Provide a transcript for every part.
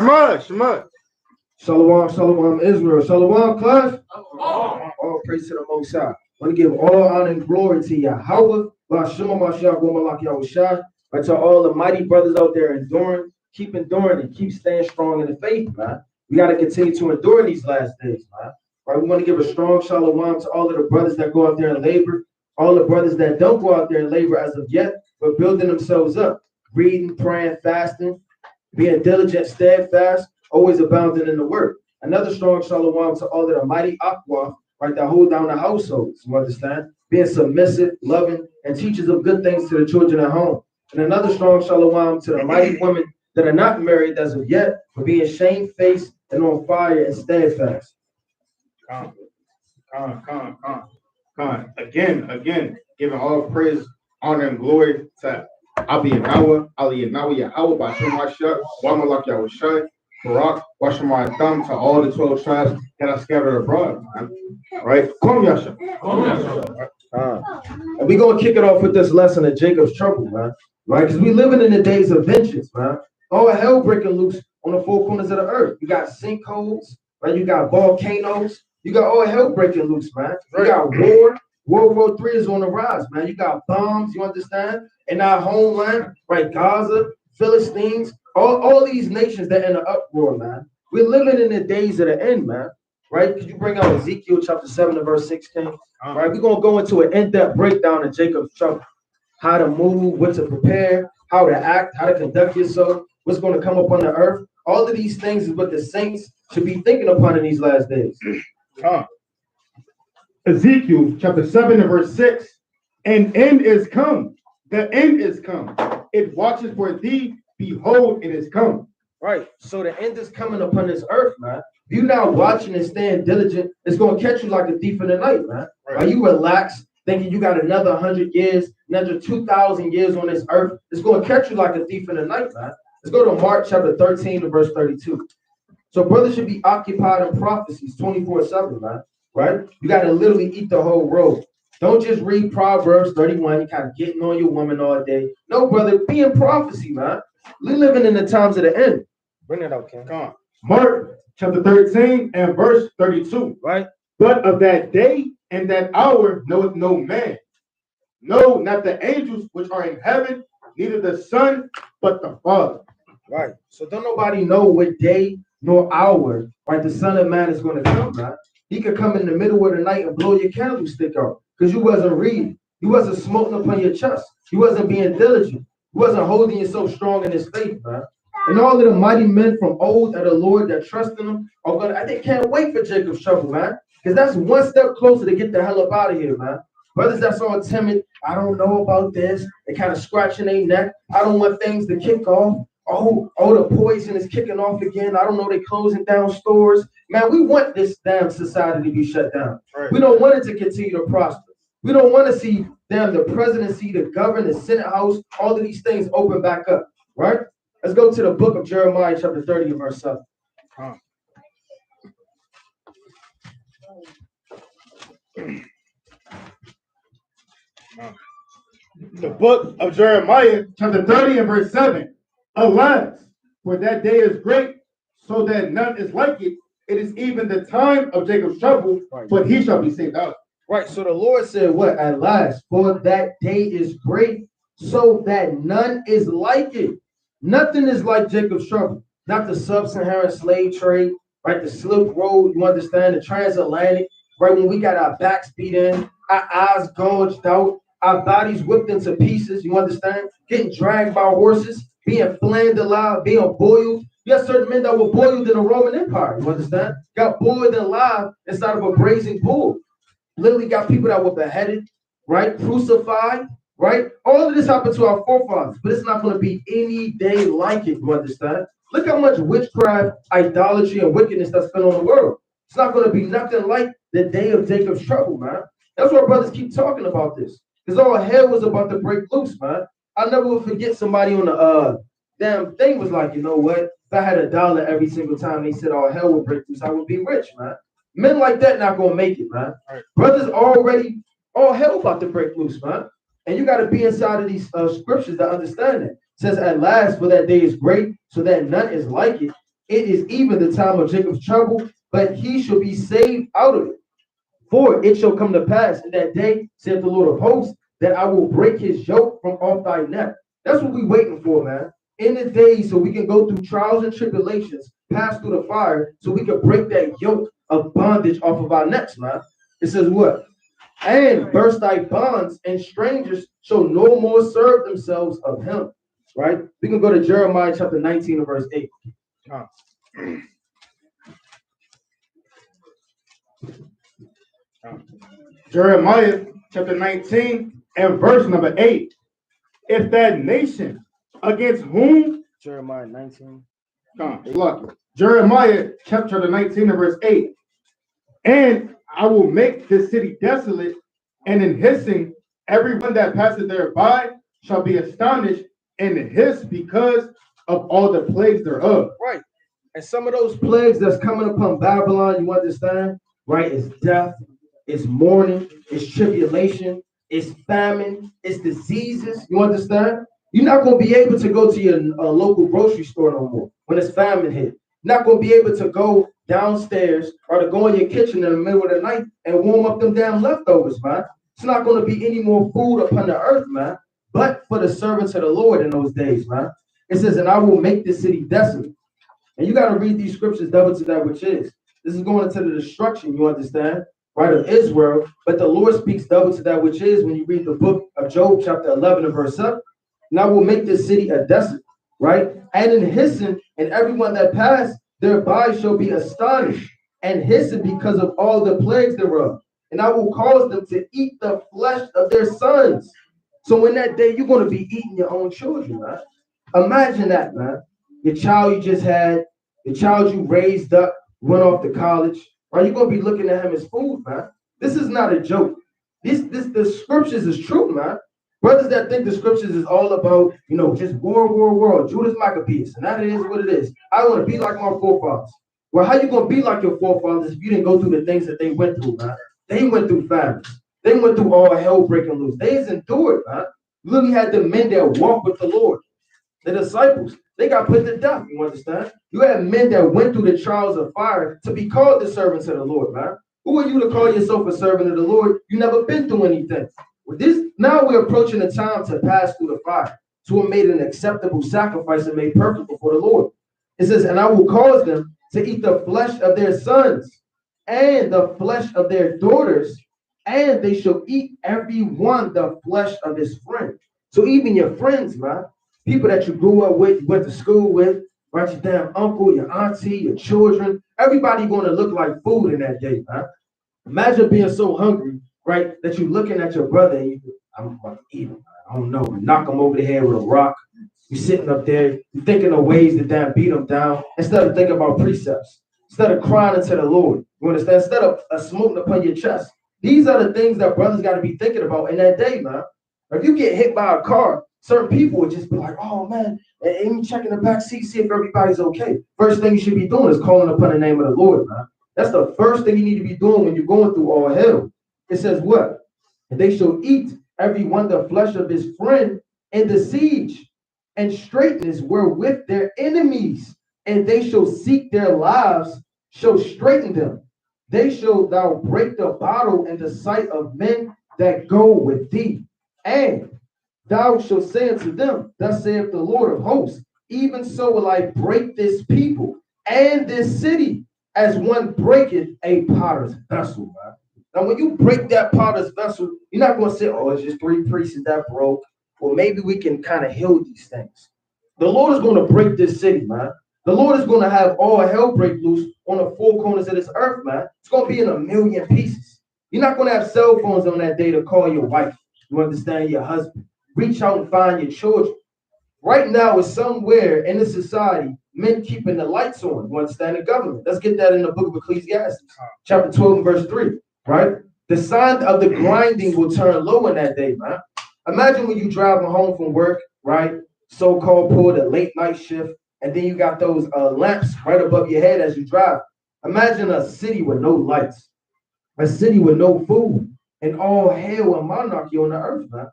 Shema. Shalom, shalom, Israel. Shalom, class. All praise to the Most High. I want to give all honor and glory to Yahweh. Ba'ashema Mashiach Gomalak Yahushua. Right, to all the mighty brothers out there enduring, keep enduring and keep staying strong in the faith, man. We got to continue to endure in these last days, man. Right, we want to give a strong shalom to all of the brothers that go out there and labor, all the brothers that don't go out there and labor as of yet, but building themselves up, reading, praying, fasting, being diligent, steadfast, always abounding in the work. Another strong shalom to all of the mighty aqua, right, that hold down the households, you understand? Being submissive, loving, and teachers of good things to the children at home. And another strong shalom to the mighty women that are not married as of yet, for being shamefaced and on fire and steadfast. Again, giving all praise, honor, and glory to Ali Yahweh, Yahweh, Ba'ashema Mashiach, Wamalak Yahushua, Barak, Washema Thumb, to all the 12 tribes that are scattered abroad, man. Right? Come, Yasha. And we're going to kick it off with this lesson of Jacob's trouble, man. Right? Because we're living in the days of vengeance, man. All hell breaking loose on the four corners of the earth. You got sinkholes, right? You got volcanoes. You got all hell breaking loose, man. You got war. World War III is on the rise, man. You got bombs, you understand? In our homeland, right? Gaza, Philistines, all these nations that in an uproar, man. We're living in the days of the end, man. Right? Could you bring out Ezekiel chapter 7 and verse 16? Right? We're going to go into an in-depth breakdown of Jacob's trouble. How to move, what to prepare, how to act, how to conduct yourself, what's going to come upon the earth. All of these things is what the saints should be thinking upon in these last days. Ezekiel chapter 7 and verse 6. An end is come. The end is come. It watches for thee. Behold, it is come. Right. So the end is coming upon this earth, man. If you're not watching and staying diligent, it's going to catch you like a thief in the night, man. Right. You relax, thinking you got another 100 years, another 2,000 years on this earth. It's going to catch you like a thief in the night, man. Let's go to Mark chapter 13 and verse 32. So brothers should be occupied in prophecies 24/7, man. Right? You got to literally eat the whole road. Don't just read Proverbs 31, you kind of getting on your woman all day. No, brother, be in prophecy, man. We're living in the times of the end. Bring that out, Ken. Come on. Mark chapter 13 and verse 32. Right? But of that day and that hour knoweth no man. No, not the angels which are in heaven, neither the Son, but the Father. Right. So don't nobody know what day nor hour, right, the Son of Man is going to come, man. He could come in the middle of the night and blow your candlestick out because you wasn't reading. You wasn't smoking upon your chest. You wasn't being diligent. You wasn't holding yourself strong in his faith, man. And all of the mighty men from old of the Lord that trust in him are gonna, they can't wait for Jacob's trouble, man. Because that's one step closer to get the hell up out of here, man. Brothers that's all timid, I don't know about this. They kind of scratching their neck. I don't want things to kick off. Oh, the poison is kicking off again. I don't know, they closing down stores. Man, we want this damn society to be shut down. Right. We don't want it to continue to prosper. We don't want to see the presidency, the government, the Senate House, all of these things open back up, right? Let's go to the book of Jeremiah, chapter 30, verse 7. The book of Jeremiah, chapter 30 and verse 7. Alas, for that day is great, so that none is like it. It is even the time of Jacob's trouble, but he shall be saved out. Right, so the Lord said what? At last, for that day is great, so that none is like it. Nothing is like Jacob's trouble. Not the sub-Saharan slave trade, right? The Silk Road, you understand? The transatlantic, right? When we got our backs beat in, our eyes gouged out, our bodies whipped into pieces, you understand? Getting dragged by horses, being flamed alive, being boiled. You have certain men that were boiled in the Roman Empire, you understand? Got boiled alive inside of a brazen bull. Literally got people that were beheaded, right? Crucified, right? All of this happened to our forefathers, but it's not going to be any day like it, you understand? Look how much witchcraft, idolatry, and wickedness that's been on the world. It's not going to be nothing like the day of Jacob's trouble, man. That's why brothers keep talking about this. Because all hell was about to break loose, man. I never will forget somebody on the damn thing was like, you know what? If I had $1 every single time they said all hell would break loose, I would be rich, man. Men like that not gonna make it, man. Right. Brothers already all hell about to break loose, man. And you got to be inside of these scriptures to understand it. It says, at last, for that day is great, so that none is like it. It is even the time of Jacob's trouble, but he shall be saved out of it. For it shall come to pass in that day, saith the Lord of hosts, that I will break his yoke from off thy neck. That's what we waiting for, man. In the day, so we can go through trials and tribulations, pass through the fire, so we can break that yoke of bondage off of our necks, man. It says what? And burst thy bonds, and strangers shall no more serve themselves of him. Right? We can go to Jeremiah chapter 19 and verse 8. Jeremiah chapter 19 and verse number 8. If that nation against whom Jeremiah 19. Jeremiah chapter 19 and verse 8. And I will make this city desolate, and in hissing, everyone that passeth thereby shall be astonished and hiss because of all the plagues thereof. Right. And some of those plagues that's coming upon Babylon, you understand? Right? It's death, it's mourning, it's tribulation, it's famine, it's diseases. You understand? You're not going to be able to go to your local grocery store no more when it's famine hit. You're not going to be able to go downstairs or to go in your kitchen in the middle of the night and warm up them damn leftovers, man. It's not going to be any more food upon the earth, man, but for the servants of the Lord in those days, man. It says, and I will make this city desolate. And you got to read these scriptures double to that which is. This is going into the destruction, you understand, right, of Israel. But the Lord speaks double to that which is when you read the book of Job, chapter 11 and verse 7. And I will make this city a desolate, right? And in hissing, and everyone that passed thereby shall be astonished and hissing because of all the plagues thereof. And I will cause them to eat the flesh of their sons. So in that day, you're going to be eating your own children, man. Imagine that, man. Your child you just had, the child you raised up, went off to college, are you going to be looking at him as food, man? This is not a joke. The scriptures is true, man. Brothers that think the scriptures is all about, just war, Judas Maccabeus, and that is what it is. I want to be like my forefathers. Well, how you going to be like your forefathers if you didn't go through the things that they went through, man? They went through famines. They went through all hell breaking loose. They has endured, man. You literally had the men that walked with the Lord. The disciples, they got put to death, you understand? You had men that went through the trials of fire to be called the servants of the Lord, man. Who are you to call yourself a servant of the Lord? You never been through anything. Now we're approaching the time to pass through the fire, to have made an acceptable sacrifice and made perfect before the Lord. It says, and I will cause them to eat the flesh of their sons and the flesh of their daughters, and they shall eat every one the flesh of his friend. So even your friends, man, people that you grew up with, you went to school with, right? Your damn uncle, your auntie, your children, everybody going to look like food in that day, man. Imagine being so hungry, right, that you're looking at your brother and I'm going to eat him. I don't know, knock him over the head with a rock. You're sitting up there, you're thinking of ways to damn beat him down instead of thinking about precepts, instead of crying unto the Lord. You understand? Instead of smoking upon your chest. These are the things that brothers got to be thinking about in that day, man. If you get hit by a car, certain people would just be like, oh man, and checking the back seat, see if everybody's okay. First thing you should be doing is calling upon the name of the Lord, man. That's the first thing you need to be doing when you're going through all hell. It says what? And they shall eat every one the flesh of his friend in the siege and straightness wherewith their enemies, and they shall seek their lives, shall straighten them. They shall thou break the bottle in the sight of men that go with thee. And thou shalt say unto them, thus saith the Lord of hosts, even so will I break this people and this city as one breaketh a potter's vessel, man. Now, when you break that potter's vessel, you're not going to say, oh, it's just 3 priests that broke. Well, maybe we can kind of heal these things. The Lord is going to break this city, man. The Lord is going to have all hell break loose on the 4 corners of this earth, man. It's going to be in a million pieces. You're not going to have cell phones on that day to call your wife. You understand? Your husband. Reach out and find your children. Right now, it's somewhere in the society, men keeping the lights on. You understand? The government. Let's get that in the book of Ecclesiastes, chapter 12 and verse 3, right? The sound of the grinding will turn low in that day, man. Imagine when you driving home from work, right? So-called pull the late night shift, and then you got those lamps right above your head as you drive. Imagine a city with no lights, a city with no food, and all hell and monarchy on the earth, man.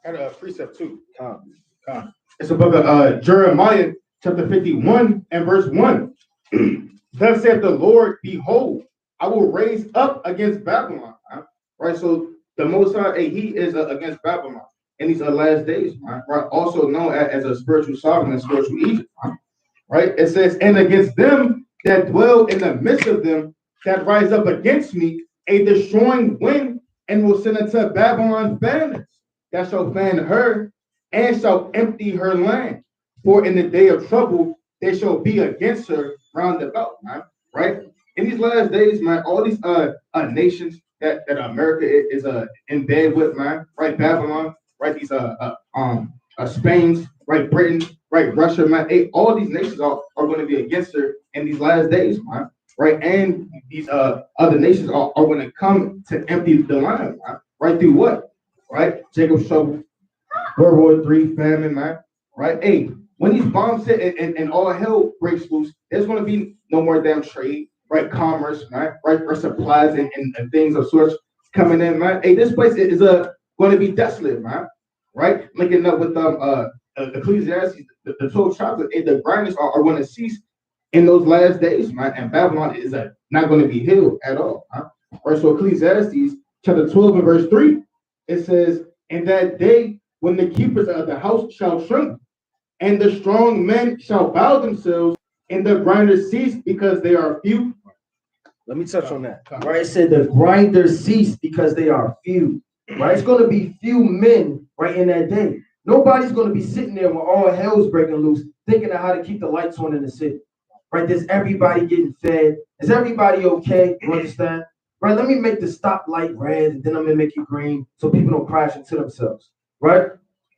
Got a precept too. It's a book of Jeremiah chapter 51 and verse 1. Thus saith the Lord, behold, I will raise up against Babylon. Right? So the Most High, he is against Babylon in these last days, right? Also known as a spiritual Sodom and spiritual Egypt. Right? It says, and against them that dwell in the midst of them that rise up against me, a destroying wind, and will send unto Babylon famines that shall fan her and shall empty her land. For in the day of trouble, they shall be against her round about, man. Right? In these last days, man, all these nations that America is in bed with, man, right? Babylon, right? These Spain's, right? Britain, right? Russia, man. All these nations are going to be against her in these last days, man. Right? And these other nations are going to come to empty the land, man. Right? Through what? Right? Jacob's trouble, World War III, famine, man. Right? Hey, when these bombs hit and all hell breaks loose, there's going to be no more damn trade, right? Commerce, right? For supplies and things of sorts coming in, man. Hey, this place is going to be desolate, man. Right? Linking up with Ecclesiastes, the 12 tribes, the grinders are going to cease in those last days, man. And Babylon is not going to be healed at all. Right? So Ecclesiastes chapter 12 and verse 3, it says, in that day when the keepers of the house shall shrink, and the strong men shall bow themselves, and the grinders cease because they are few. Let me touch on that. Right? It said the grinders cease because they are few. Right? It's going to be few men right in that day. Nobody's going to be sitting there when all hell's breaking loose, thinking of how to keep the lights on in the city. Right? There's everybody getting fed. Is everybody okay? You understand? Right? Let me make the stoplight red, and then I'm going to make it green so people don't crash into themselves. Right?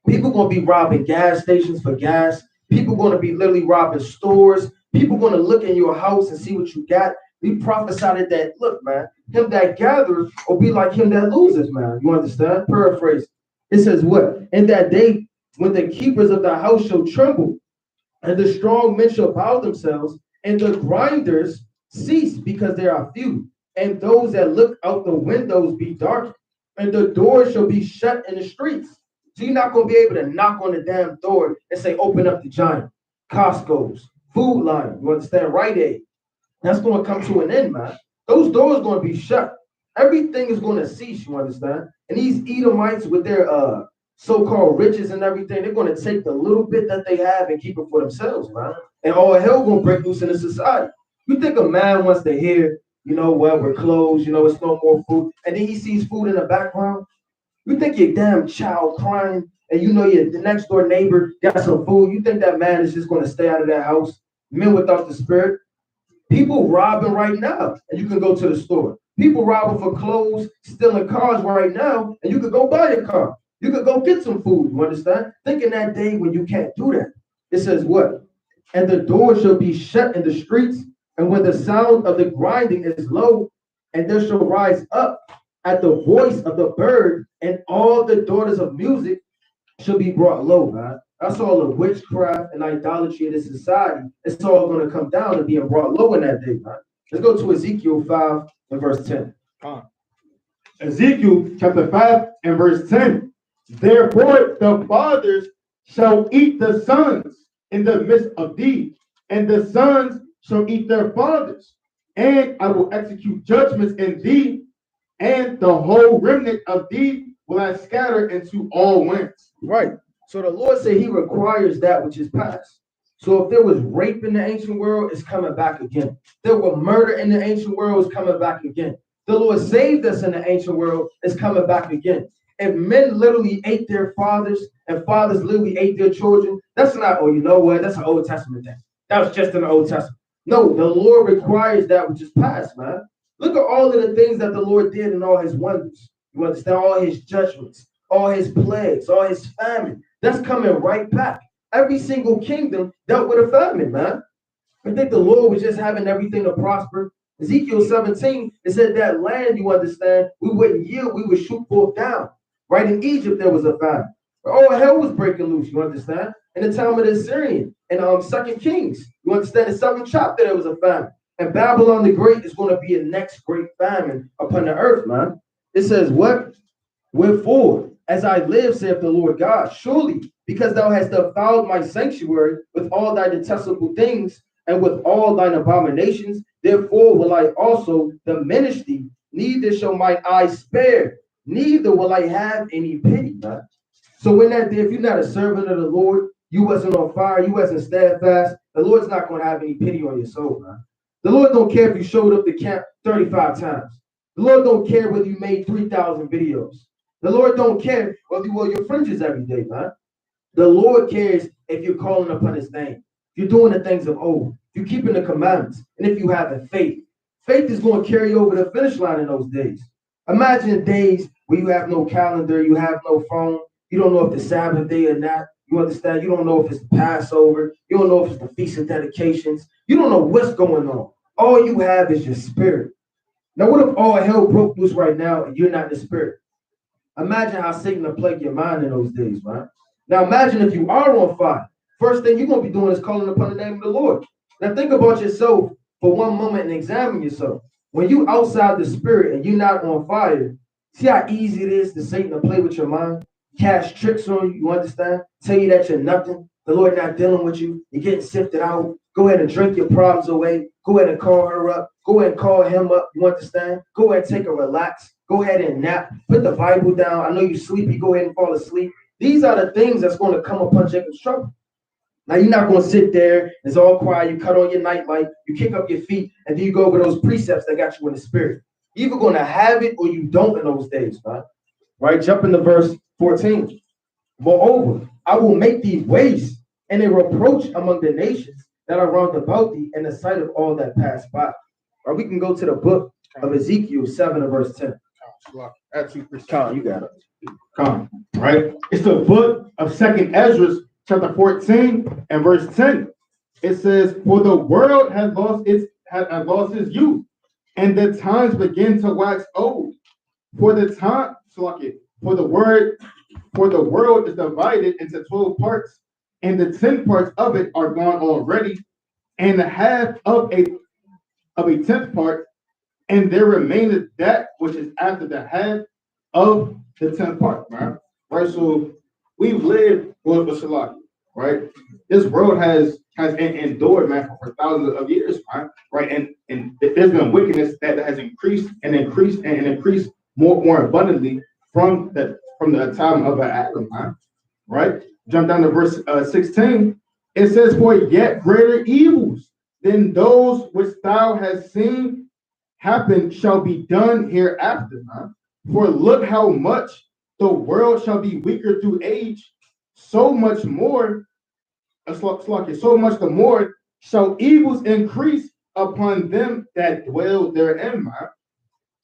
People going to be robbing gas stations for gas. People going to be literally robbing stores. People going to look in your house and see what you got. We prophesied that, look, man, him that gathers will be like him that loses, man. You understand? Paraphrase. It says what? In that day, when the keepers of the house shall tremble, and the strong men shall bow themselves, and the grinders cease because there are few, and those that look out the windows be darkened, and the doors shall be shut in the streets. So you're not going to be able to knock on the damn door and say, open up the Giant, Costco's, Food Line, you understand? Rite Aid. That's going to come to an end, man. Those doors are going to be shut. Everything is going to cease, you understand? And these Edomites with their so-called riches and everything, they're going to take the little bit that they have and keep it for themselves, man. And all hell going to break loose in the society. You think a man wants to hear, you know, well, we're closed, you know, it's no more food, and then he sees food in the background? You think your damn child crying and you know the next door neighbor got some food, you think that man is just going to stay out of that house? Men without the spirit. People robbing right now, and you can go to the store. People robbing for clothes, stealing cars right now, and you could go buy a car. You could go get some food, you understand? Think in that day when you can't do that. It says what? And the door shall be shut in the streets, and when the sound of the grinding is low, and there shall rise up at the voice of the bird, and all the daughters of music shall be brought low, man. That's all the witchcraft and idolatry in this society. It's all going to come down to being brought low in that day, man. Let's go to Ezekiel 5 and verse 10. Ezekiel chapter 5 and verse 10. Therefore the fathers shall eat the sons in the midst of thee, and the sons shall eat their fathers. And I will execute judgments in thee, and the whole remnant of thee will I scatter into all winds. Right. So the Lord said he requires that which is past. So if there was rape in the ancient world, it's coming back again. If there were murder in the ancient world, it's coming back again. The Lord saved us in the ancient world, it's coming back again. If men literally ate their fathers and fathers literally ate their children, that's not, oh, you know what? That's an Old Testament thing. That was just in the Old Testament. No, the Lord requires that which is past, man. Look at all of the things that the Lord did and all his wonders. You understand? All his judgments, all his plagues, all his famine. That's coming right back. Every single kingdom dealt with a famine, man. I think the Lord was just having everything to prosper. Ezekiel 17, it said that land, you understand, we wouldn't yield, we would shoot forth down. Right in Egypt, there was a famine. All hell was breaking loose, you understand? In the time of the Assyrian, in 2 Kings, you understand, in the 7th chapter, there was a famine. And Babylon the Great is going to be a next great famine upon the earth, man. It says what? Wherefore, as I live, saith the Lord God, surely because thou hast defiled my sanctuary with all thy detestable things and with all thine abominations. Therefore will I also diminish thee, neither shall mine eyes spare, neither will I have any pity. Man. So in that day, if you're not a servant of the Lord, you wasn't on fire, you wasn't steadfast, the Lord's not going to have any pity on your soul, man. The Lord don't care if you showed up to camp 35 times. The Lord don't care whether you made 3,000 videos. The Lord don't care whether you wear your fringes every day, man. The Lord cares if you're calling upon his name, if you're doing the things of old, if you're keeping the commandments, and if you have faith. Faith is going to carry you over the finish line in those days. Imagine days where you have no calendar, you have no phone, you don't know if it's Sabbath day or not. You understand? You don't know if it's the Passover. You don't know if it's the Feast of Dedications. You don't know what's going on. All you have is your spirit. Now, what if all hell broke loose right now and you're not the spirit? Imagine how Satan will plague your mind in those days, right? Now, imagine if you are on fire. First thing you're going to be doing is calling upon the name of the Lord. Now, think about yourself for one moment and examine yourself. When you outside the spirit and you're not on fire, see how easy it is to Satan to play with your mind? Cast tricks on you, you understand? Tell you that you're nothing. The Lord not dealing with you. You're getting sifted out. Go ahead and drink your problems away. Go ahead and call her up. Go ahead and call him up. You understand? Go ahead and take a relax. Go ahead and nap. Put the Bible down. I know you're sleepy. Go ahead and fall asleep. These are the things that's going to come upon Jacob's trouble. Now, you're not going to sit there. It's all quiet. You cut on your nightlight. You kick up your feet. And then you go over those precepts that got you in the spirit. You're either going to have it or you don't in those days, right? Right? Jump into verse 14. Moreover, I will make thee waste and a reproach among the nations that are round about thee in the sight of all that pass by. Or we can go to the book of Ezekiel 7 and verse 10. Con, you got it. Con, right? It's the book of 2nd Ezra, chapter 14 and verse 10. It says, "For the world has lost its youth, and the times begin to wax old. For the world is divided into 12 parts, and the 10 parts of it are gone already, and the half of a 10th part, and there remaineth that which is after the half of the 10th part." Right? So we've lived with Salaki, right? This world has endured, man, for thousands of years, right? And there's been wickedness that has increased and increased and increased more abundantly from the time of Adam, right? Jump down to verse 16. It says, "For yet greater evils than those which thou hast seen happen shall be done hereafter. For look how much the world shall be weaker through age, so much more, so much the more shall evils increase upon them that dwell therein."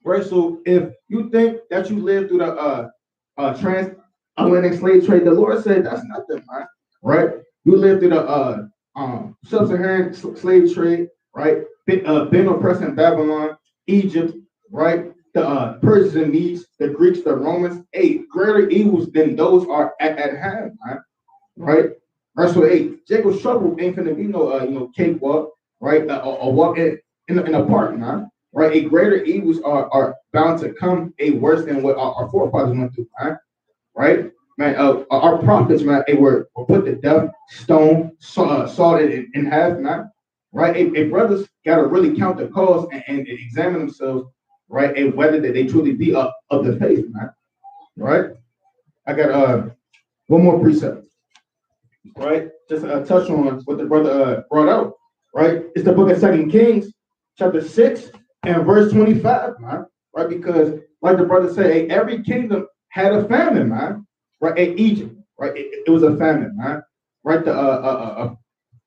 Right? So if you think that you live through the transatlantic slave trade, the Lord said that's nothing, right? You live through the sub-Saharan slave trade, right? Been oppressed in Babylon, Egypt, right? The Persians and Medes, the Greeks, the Romans. Greater evils than those are at hand, right? Verse 8. Jacob's trouble ain't gonna be no cakewalk, right? A walk in a park, right? A greater evils are bound to come, worse than what our forefathers went through, right? Man, our prophets, man, they were put to death, stoned, sawed in half, man. Right? A brothers got to really count the cost and examine themselves, right? And whether they truly be of the faith, man. Right? I got one more precept, right? Just touch on what the brother brought out, right? It's the book of 2 Kings, chapter 6 and verse 25, man. Right? Because, like the brother said, every kingdom had a famine, man. Right? In Egypt, right? It was a famine, man. Right? The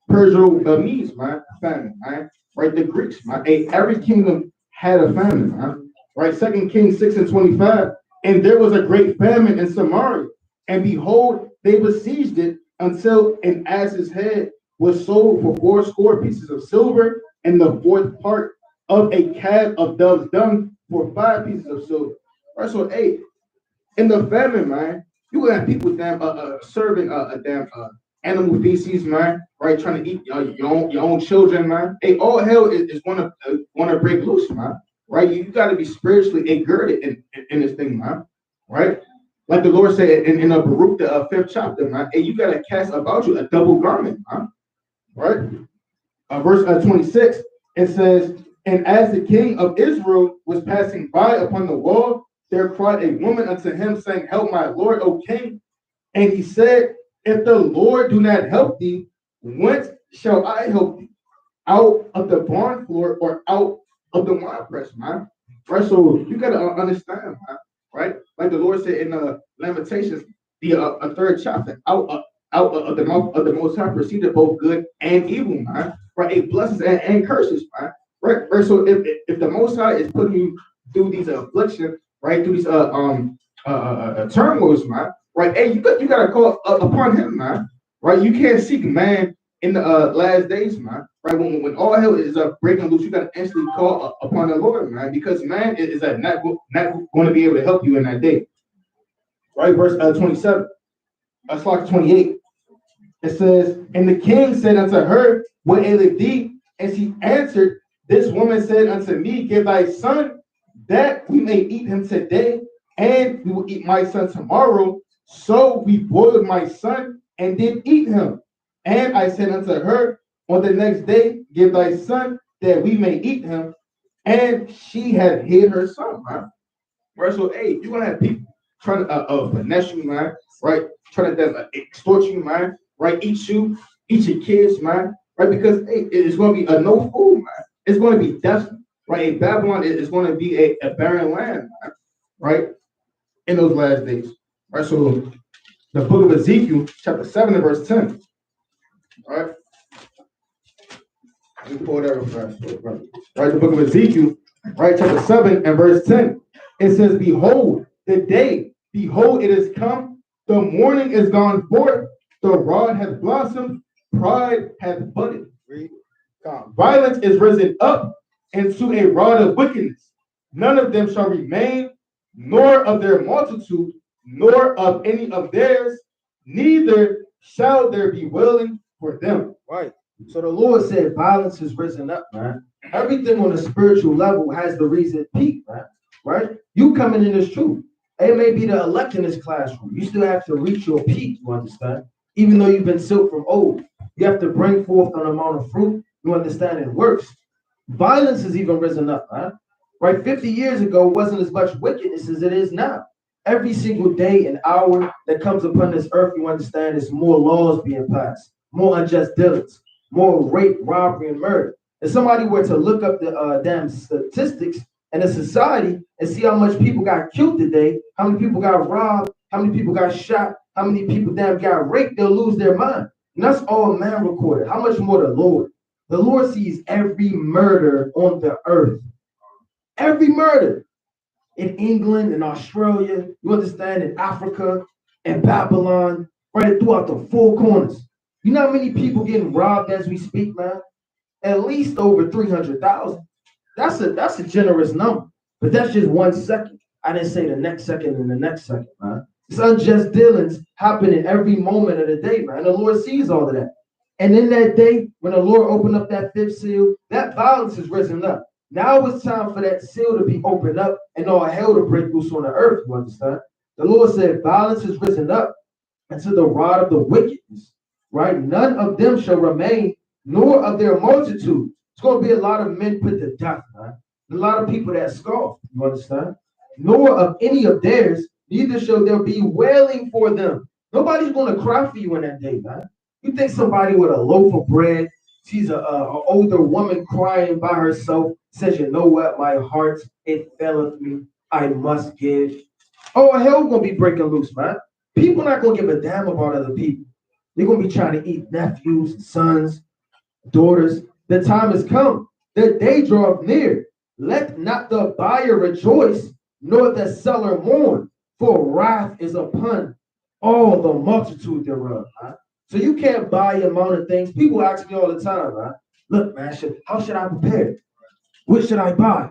Persia, Medes, man, famine, man. Right? The Greeks, man. Every kingdom had a famine, man. Right? 2 Kings 6 and 25. "And there was a great famine in Samaria, and behold, they besieged it until an ass's head was sold for 80 pieces of silver, and the fourth part of a calf of dove's dung for 5 pieces of silver." Right? So, in the famine, man, you gonna have people serving a damn animal feces, man, right? Trying to eat your own children, man. All hell is wanna break loose, man. Right? You got to be spiritually girded in this thing, man. Right? Like the Lord said in Baruch, the fifth chapter, man, and you gotta cast about you a double garment, man. Right? Verse 26, it says, and as the king of Israel was passing by upon the wall, there cried a woman unto him, saying, help my Lord, O king. And he said, if the Lord do not help thee, whence shall I help thee? Out of the barn floor or out of the winepress, man? Right? So you got to understand, man. Right? Like the Lord said in Lamentations, the third chapter, out of the mouth of the Most High proceeded both good and evil, man. Right? It blesses and curses, man. Right? So if the Most High is putting you through these afflictions, right, through these turmoils, man, right? Hey, you gotta call upon him, man. Right? You can't seek man in the last days, man. Right? When all hell is breaking loose, you gotta instantly call upon the Lord, man, because man is not going to be able to help you in that day. Right? Verse 27. Slide 28. It says, and the king said unto her, what aileth thee? And she answered, this woman said unto me, give thy son that we may eat him today, and we will eat my son tomorrow. So we boiled my son and did eat him. And I said unto her, on the next day, give thy son that we may eat him. And she had hid her son, man. Right? So, hey, you're going to have people trying to finesse you, man. Right? Trying to extort you, man. Right? Eat your kids, man. Right? Because, hey, it's going to be no food, man. It's going to be desolate. Right? Babylon is going to be a barren land, man. Right? In those last days. Right? So, the book of Ezekiel, chapter 7 and verse 10. All right? Let me pull that up fast. Right? The book of Ezekiel, right? Chapter 7 and verse 10. It says, behold, the day, behold, it is come, the morning is gone forth, the rod hath blossomed, pride hath budded. Violence is risen up into a rod of wickedness. None of them shall remain, nor of their multitude, nor of any of theirs, neither shall there be willing for them. Right. So the Lord said violence is risen up, man. Everything on a spiritual level has the reason peak, man. Right? You coming in this truth. It may be the elect in this classroom. You still have to reach your peak, you understand? Even though you've been sealed from old, you have to bring forth an amount of fruit. You understand it works. Violence has even risen up, man. Right? 50 years ago wasn't as much wickedness as it is now. Every single day and hour that comes upon this earth, you understand, is more laws being passed, more unjust dealings, more rape, robbery, and murder. If somebody were to look up the damn statistics in a society and see how much people got killed today, how many people got robbed, how many people got shot, how many people damn got raped, they'll lose their mind. And that's all man recorded. How much more the Lord? The Lord sees every murder on the earth. Every murder. In England, in Australia, you understand, in Africa, in Babylon, right throughout the four corners. You know how many people getting robbed as we speak, man? At least over 300,000. That's a generous number, but that's just 1 second. I didn't say the next second and the next second, man. It's unjust dealings happening every moment of the day, man. The Lord sees all of that. And in that day, when the Lord opened up that fifth seal, that violence is risen up. Now it's time for that seal to be opened up and all hell to break loose on the earth, you understand? The Lord said violence is risen up into the rod of the wickedness, right? None of them shall remain, nor of their multitude. It's going to be a lot of men put to death, man. A lot of people that scoff, you understand? Nor of any of theirs, neither shall there be wailing for them. Nobody's going to cry for you in that day, man. You think somebody with a loaf of bread, she's an older woman crying by herself, says, you know what, my heart, it faileth me, I must give. Oh, hell gonna be breaking loose, man. People not gonna give a damn about other people. They're gonna be trying to eat nephews, sons, daughters. The time has come. The day draweth near. Let not the buyer rejoice, nor the seller mourn, for wrath is upon all the multitude thereof. Man. So you can't buy a amount of things. People ask me all the time, man. Look, man, how should I prepare? What should I buy?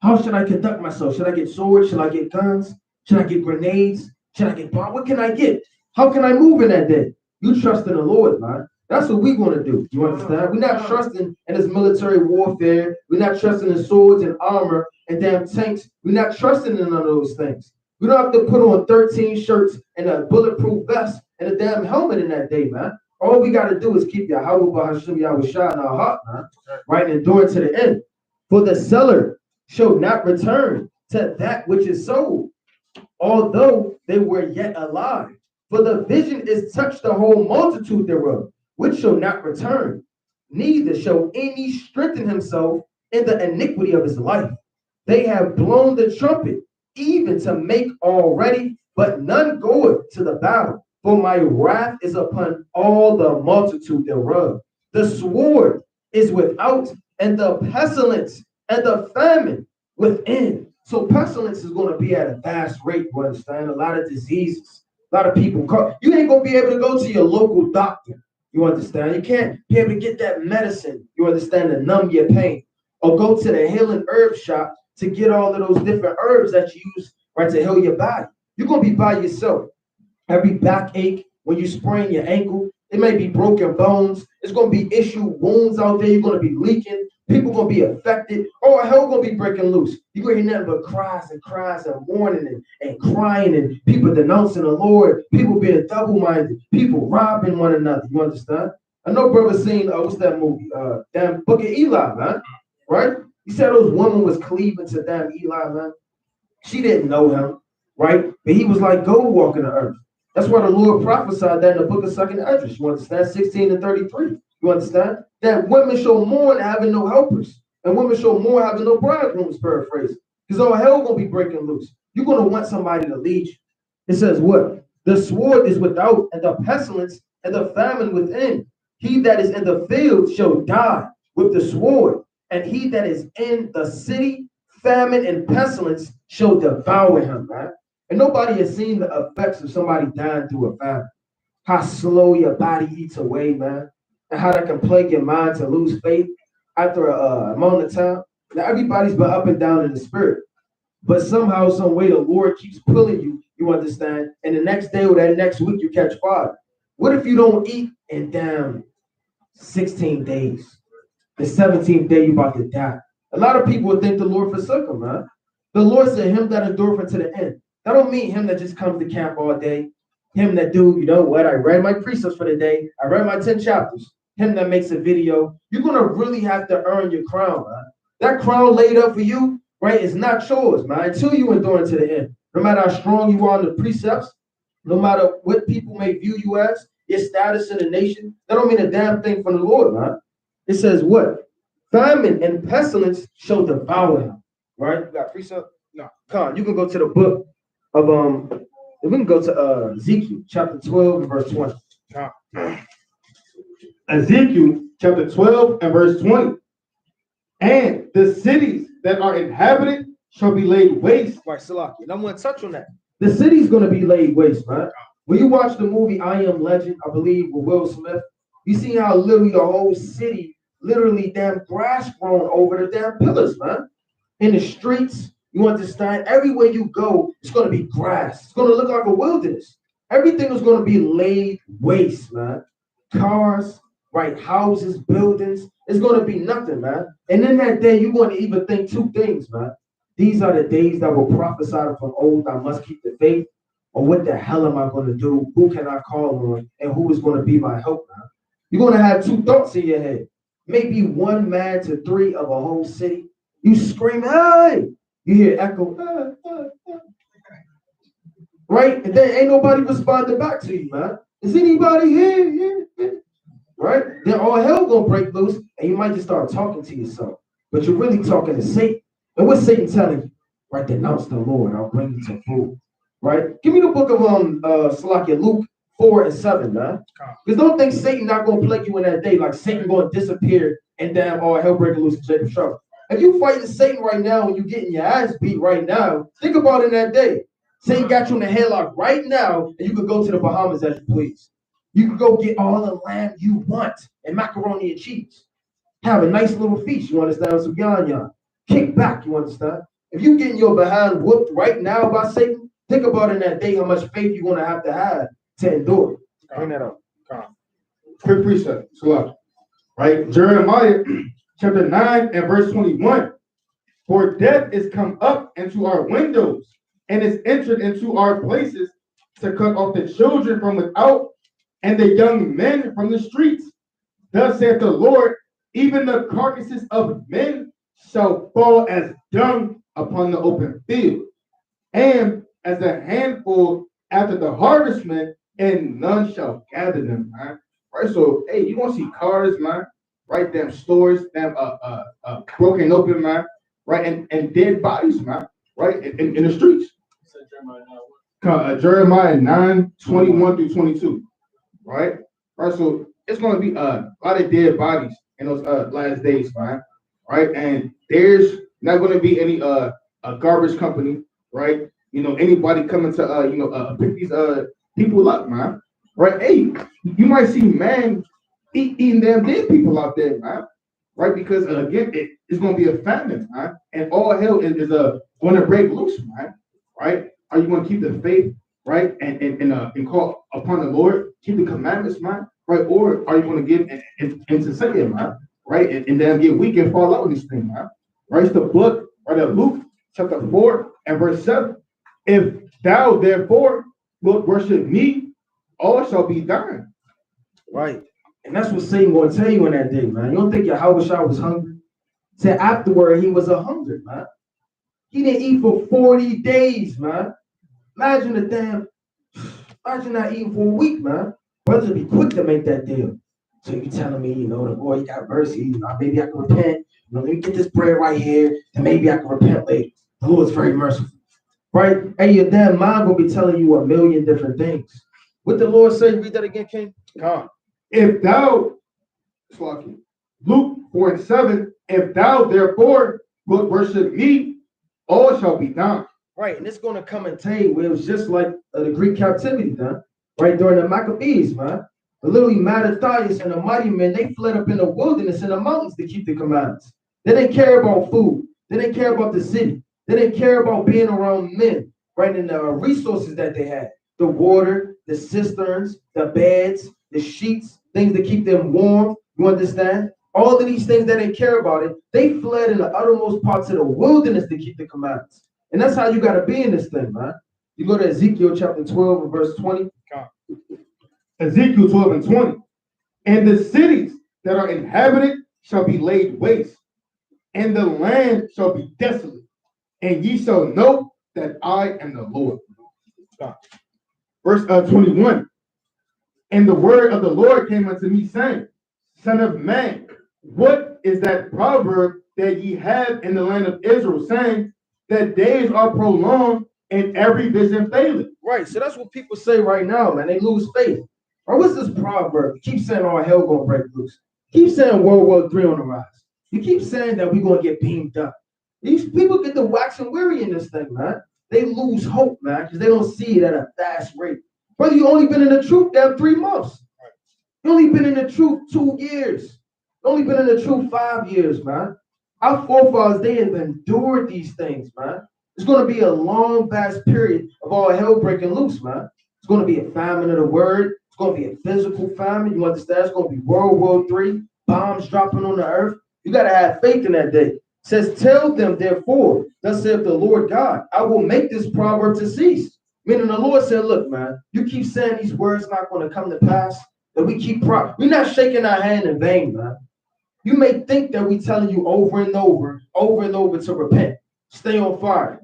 How should I conduct myself? Should I get swords? Should I get guns? Should I get grenades? Should I get bombs? What can I get? How can I move in that day? You trust in the Lord, man. That's what we're going to do. You understand? We're not trusting in this military warfare. We're not trusting in swords and armor and damn tanks. We're not trusting in none of those things. We don't have to put on 13 shirts and a bulletproof vest and a damn helmet in that day, man. All we got to do is keep Yahweh Hashem Yahweh Shah in our heart, man. Right, and endure to the end. For the seller shall not return to that which is sold, although they were yet alive. For the vision is touched the whole multitude thereof, which shall not return, neither shall any strengthen himself in the iniquity of his life. They have blown the trumpet, even to make all ready, but none goeth to the battle. For my wrath is upon all the multitude thereof. The sword is without, and the pestilence and the famine within. So pestilence is going to be at a vast rate, you understand? A lot of diseases, a lot of people. You ain't going to be able to go to your local doctor, you understand? You can't be able to get that medicine, you understand, to numb your pain. Or go to the healing herb shop to get all of those different herbs that you use, right, to heal your body. You're going to be by yourself. Every backache, when you sprain your ankle, it may be broken bones. It's going to be issue wounds out there. You're going to be leaking. People going to be affected. Oh, hell going to be breaking loose. You're going to hear nothing but cries and mourning and crying and people denouncing the Lord, people being double-minded, people robbing one another. You understand? I know brother seen, what's that movie? Damn Book of Eli, man. Right? He said those woman was cleaving to damn Eli, man. She didn't know him, right? But he was like, go walk in the earth. That's why the Lord prophesied that in the book of 2nd Esdras. You understand? 16 and 33. You understand? That women shall mourn having no helpers. And women shall mourn having no bridegrooms, paraphrase. Because all hell gonna be breaking loose. You're gonna want somebody to lead you. It says what? The sword is without, and the pestilence and the famine within. He that is in the field shall die with the sword, and he that is in the city, famine and pestilence shall devour him, man. And nobody has seen the effects of somebody dying through a famine. How slow your body eats away, man. And how that can plague your mind to lose faith after a moment of time. Now, everybody's been up and down in the spirit. But somehow, some way, the Lord keeps pulling you, you understand? And the next day or that next week, you catch fire. What if you don't eat in damn 16 days? The 17th day, you're about to die. A lot of people would think the Lord forsook them, man. The Lord said, him that endureth to the end. That don't mean him that just comes to camp all day. Him that do, you know what, I read my precepts for the day. I read my 10 chapters. Him that makes a video. You're going to really have to earn your crown, man. That crown laid up for you, right, is not yours, man, until you endure to the end. No matter how strong you are in the precepts, no matter what people may view you as, your status in the nation, that don't mean a damn thing from the Lord, man. It says what? Famine and pestilence shall devour him, right? You got precept? No. Come on, you can go to the book of we can go to Ezekiel chapter 12 and verse 20. Ezekiel chapter 12 and verse 20. And the cities that are inhabited shall be laid waste. Right, Salaki. And I'm going to touch on that. The city's going to be laid waste, man. When you watch the movie I Am Legend, I believe, with Will Smith, you see how literally the whole city, literally damn grass grown over the damn pillars, man. In the streets, you understand? Everywhere you go, it's going to be grass. It's going to look like a wilderness. Everything is going to be laid waste, man. Cars, right? Houses, buildings. It's going to be nothing, man. And in that day, you're going to even think two things, man. These are the days that were prophesied from old. I must keep the faith. Or what the hell am I going to do? Who can I call on? And who is going to be my help, man? You're going to have two thoughts in your head. Maybe 1 man to 3 of a whole city. You scream, hey! You hear echo, right? And then ain't nobody responding back to you, man. Is anybody here? Right? Then all hell gonna break loose, and you might just start talking to yourself. But you're really talking to Satan. And what's Satan telling you? Right? Denounce the Lord. I'll bring you to food. Right? Give me the book of Salakia, Luke 4 and 7, man. Because don't think Satan not gonna plague you in that day, like Satan gonna disappear and damn all hell breaking loose in Jacob's trouble. If you fighting Satan right now and you getting your ass beat right now, think about it in that day. Satan got you in the headlock right now, and you could go to the Bahamas as you please. You could go get all the lamb you want and macaroni and cheese. Have a nice little feast, you understand? Some yan. Kick back, you understand? If you getting your behind whooped right now by Satan, think about in that day how much faith you're going to have to endure. Bring that up. Quick precept, right? Jeremiah chapter 9 and verse 21. For death is come up into our windows, and is entered into our places to cut off the children from without and the young men from the streets. Thus saith the Lord, even the carcasses of men shall fall as dung upon the open field, and as a handful after the harvestman, and none shall gather them, man. Right? So, hey, you want to see cars, man? Right? Them stores, them broken open, man. Right? And dead bodies, man. Right? In the streets. Jeremiah 9:21 through 22. Right? Right? So it's going to be a lot of dead bodies in those last days, man. Right? And there's not going to be any a garbage company, right? Anybody coming to pick these people up, man. Right? Hey, you might see man eating them dead people out there, man. Right? Because again, it's going to be a famine, man, and all hell is going to break loose, man. Right? Are you going to keep the faith, right, and call upon the Lord, keep the commandments, man, right? Or are you going to get into Satan, man, right, and then get weak and fall out with this thing, man? Right? It's the book, right, of Luke chapter 4 and verse 7. If thou therefore wilt worship me, all shall be thine. Right. And that's what Satan going to tell you in that day, man. You don't think Yahweh was hungry? Said afterward he was a hunger, man. He didn't eat for 40 days, man. Imagine not eating for a week, man. Brothers would be quick to make that deal. So you telling me, the boy, he got mercy. Maybe I can repent. Let me get this bread right here, and maybe I can repent later. The Lord's very merciful. Right? And your damn mind will be telling you a million different things. What the Lord say? Read that again, King. Come. If thou, Luke 4:7, if thou therefore wilt worship me, all shall be done. Right, and it's going to come and tell you where it was just like the Greek captivity, man. Right, during the Maccabees, man. Literally, Mattathias and the mighty men, they fled up in the wilderness in the mountains to keep the commandments. They didn't care about food. They didn't care about the city. They didn't care about being around men, right, and the resources that they had. The water, the cisterns, the beds, the sheets, things to keep them warm. You understand? All of these things that they care about it, they fled in the uttermost parts of the wilderness to keep the commandments. And that's how you got to be in this thing, man. You go to Ezekiel chapter 12 and verse 20. Ezekiel 12 and 20. And the cities that are inhabited shall be laid waste, and the land shall be desolate, and ye shall know that I am the Lord. Verse 21. And the word of the Lord came unto me, saying, Son of man, what is that proverb that ye have in the land of Israel, saying that days are prolonged and every vision faileth? Right, so that's what people say right now, man. They lose faith. Or what's this proverb? You keep saying all hell gonna break loose. Keep saying World War III on the rise. You keep saying that we're gonna get beamed up. These people get the waxing weary in this thing, man. They lose hope, man, because they don't see it at a fast rate. Brother, you only been in the truth damn 3 months. You only been in the truth 2 years. You only been in the truth 5 years, man. Our forefathers, they have endured these things, man. It's going to be a long, vast period of all hell breaking loose, man. It's going to be a famine of the word. It's going to be a physical famine. You understand? It's going to be World War III, bombs dropping on the earth. You got to have faith in that day. It says, tell them, therefore, thus saith the Lord God, I will make this proverb to cease. Meaning the Lord said, look, man, you keep saying these words not going to come to pass, that we keep we're not shaking our hand in vain, man. You may think that we telling you over and over to repent, stay on fire,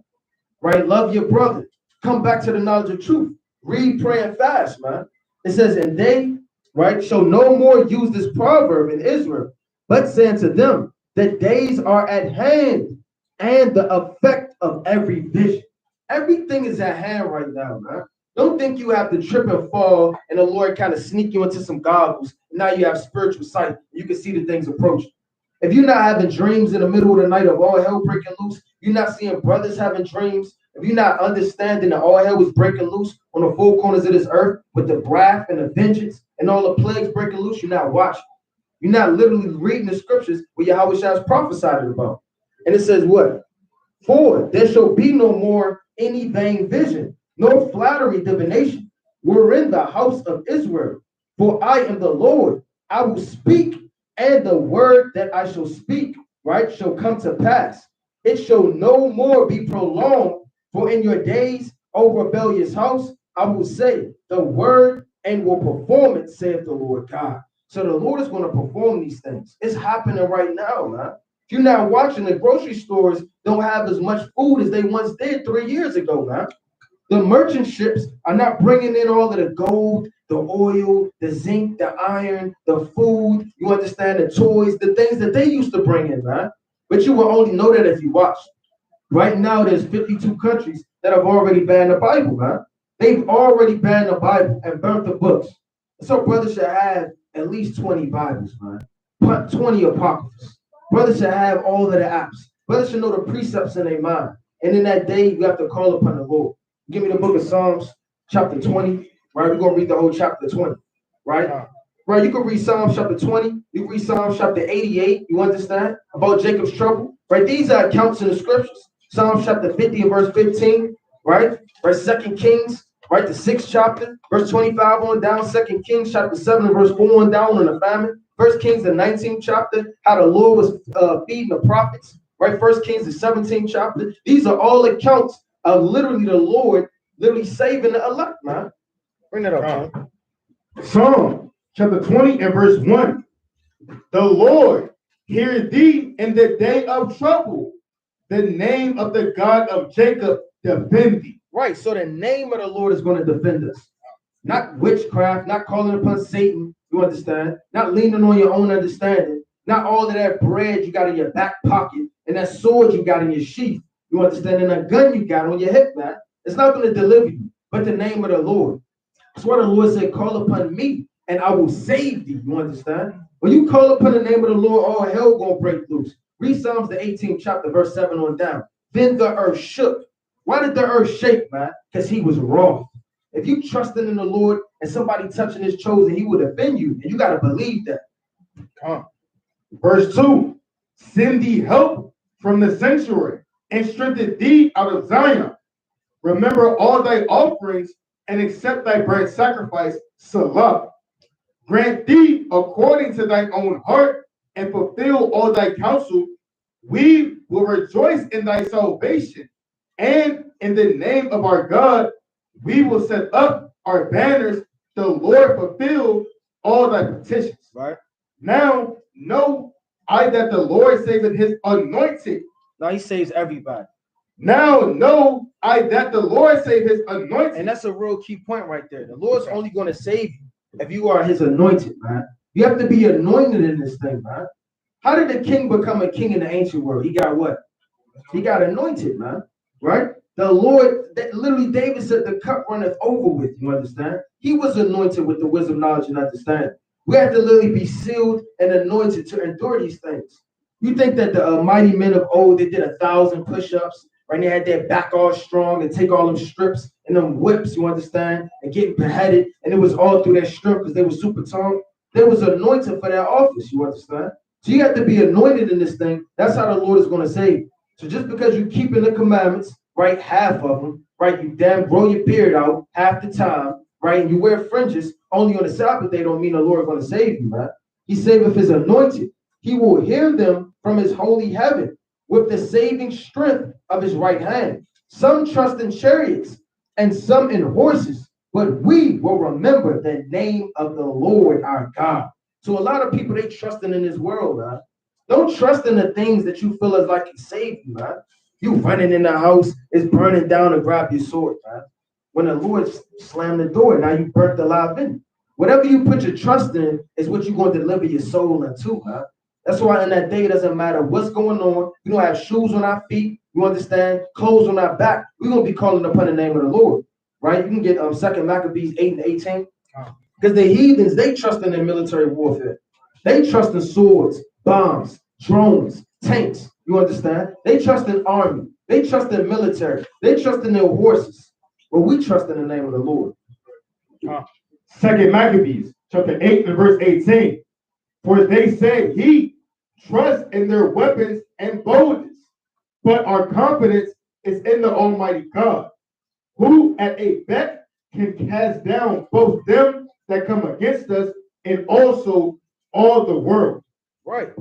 right? Love your brother, come back to the knowledge of truth, read, pray, and fast, man. It says, and they, right, shall no more use this proverb in Israel, but saying to them, the days are at hand, and the effect of every vision. Everything is at hand right now, man. Don't think you have to trip and fall and the Lord kind of sneak you into some goggles. Now you have spiritual sight. You can see the things approaching. If you're not having dreams in the middle of the night of all hell breaking loose, you're not seeing brothers having dreams. If you're not understanding that all hell is breaking loose on the four corners of this earth with the wrath and the vengeance and all the plagues breaking loose, you're not watching. You're not literally reading the scriptures where Yahweh has prophesied about. And it says what? For there shall be no more any vain vision, nor flattery divination, wherein the house of Israel. For I am the Lord, I will speak, and the word that I shall speak, right, shall come to pass. It shall no more be prolonged, For in your days, O rebellious house, I will say the word and will perform it, saith the Lord God. So the Lord is going to perform these things. It's happening right now, man. If you're not watching, the grocery stores don't have as much food as they once did 3 years ago, man. The merchant ships are not bringing in all of the gold, the oil, the zinc, the iron, the food, you understand, the toys, the things that they used to bring in, man. But you will only know that if you watch. Right now, there's 52 countries that have already banned the Bible, man. They've already banned the Bible and burnt the books. So brothers should have at least 20 Bibles, man. 20 Apocryphas. Brothers should have all of the apps. Brothers should know the precepts in their mind. And in that day, you have to call upon the Lord. Give me the book of Psalms, chapter 20, right? We're going to read the whole chapter 20, right? Right, you can read Psalms chapter 20. You can read Psalms chapter 88, you understand? About Jacob's trouble, right? These are accounts in the scriptures. Psalms chapter 50 and verse 15, right? Verse 2 Kings, right? The 6th chapter, verse 25 on down. 2 Kings chapter 7 and verse 4 on down on the famine. 1 Kings the 19th chapter, how the Lord was feeding the prophets, right? 1 Kings the 17th chapter. These are all accounts of literally the Lord literally saving the elect, man. Bring that up, man. Psalm chapter 20 and verse 1. The Lord hear thee in the day of trouble. The name of the God of Jacob defend thee. Right, so the name of the Lord is going to defend us. Not witchcraft, not calling upon Satan, you understand? Not leaning on your own understanding. Not all of that bread you got in your back pocket and that sword you got in your sheath, you understand? And that gun you got on your hip, man. It's not going to deliver you, but the name of the Lord. That's why the Lord said, call upon me and I will save thee, you understand? When you call upon the name of the Lord, all hell going to break loose. Read Psalms the 18th chapter, verse 7 on down. Then the earth shook. Why did the earth shake, man? Because he was wroth. If you trusting in the Lord and somebody touching his chosen, he will defend you. And you got to believe that. Verse 2. Send thee help from the sanctuary and strengthen thee out of Zion. Remember all thy offerings and accept thy burnt sacrifice, Salah. Grant thee according to thine own heart and fulfill all thy counsel. We will rejoice in thy salvation. And in the name of our God, we will set up our banners. The Lord fulfill all thy petitions. Right. Now know I that the Lord saveth his anointed. Now he saves everybody. Now know I that the Lord saved his anointed. And that's a real key point right there. The Lord's only going to save you if you are his anointed, man. You have to be anointed in this thing, man. How did the king become a king in the ancient world? He got what? He got anointed, man. Right? The Lord, literally David said the cup runneth over with, you understand? He was anointed with the wisdom, knowledge, and understanding. We have to literally be sealed and anointed to endure these things. You think that the mighty men of old, they did 1,000 push-ups, right? They had their back all strong and take all them strips and them whips, you understand, and getting beheaded. And it was all through their strength because they were super tall. They was anointed for their office, you understand? So you have to be anointed in this thing. That's how the Lord is going to save you. So just because you keeping the commandments, right, half of them, right, you damn grow your beard out half the time, right, and you wear fringes only on the Sabbath day don't mean the Lord is going to save you, man. He saveth his anointed. He will hear them from his holy heaven with the saving strength of his right hand. Some trust in chariots and some in horses, but we will remember the name of the Lord our God. So a lot of people, they trusting in this world, man. Don't trust in the things that you feel as like can save you, man. You running in the house, it's burning down to grab your sword, man. When the Lord slammed the door, now you burnt alive in it. Whatever you put your trust in is what you're going to deliver your soul into, man. That's why in that day, it doesn't matter what's going on. We don't have shoes on our feet. You understand? Clothes on our back. We're going to be calling upon the name of the Lord, right? You can get 2 Maccabees 8 and 18. Because the heathens, they trust in their military warfare. They trust in swords, bombs, drones, tanks. You understand? They trust in army. They trust in military. They trust in their horses. But we trust in the name of the Lord. 2 Maccabees chapter 8 and verse 18. For they said he trust in their weapons and boldness, but our confidence is in the Almighty God, who at a beck can cast down both them that come against us and also all the world. Right.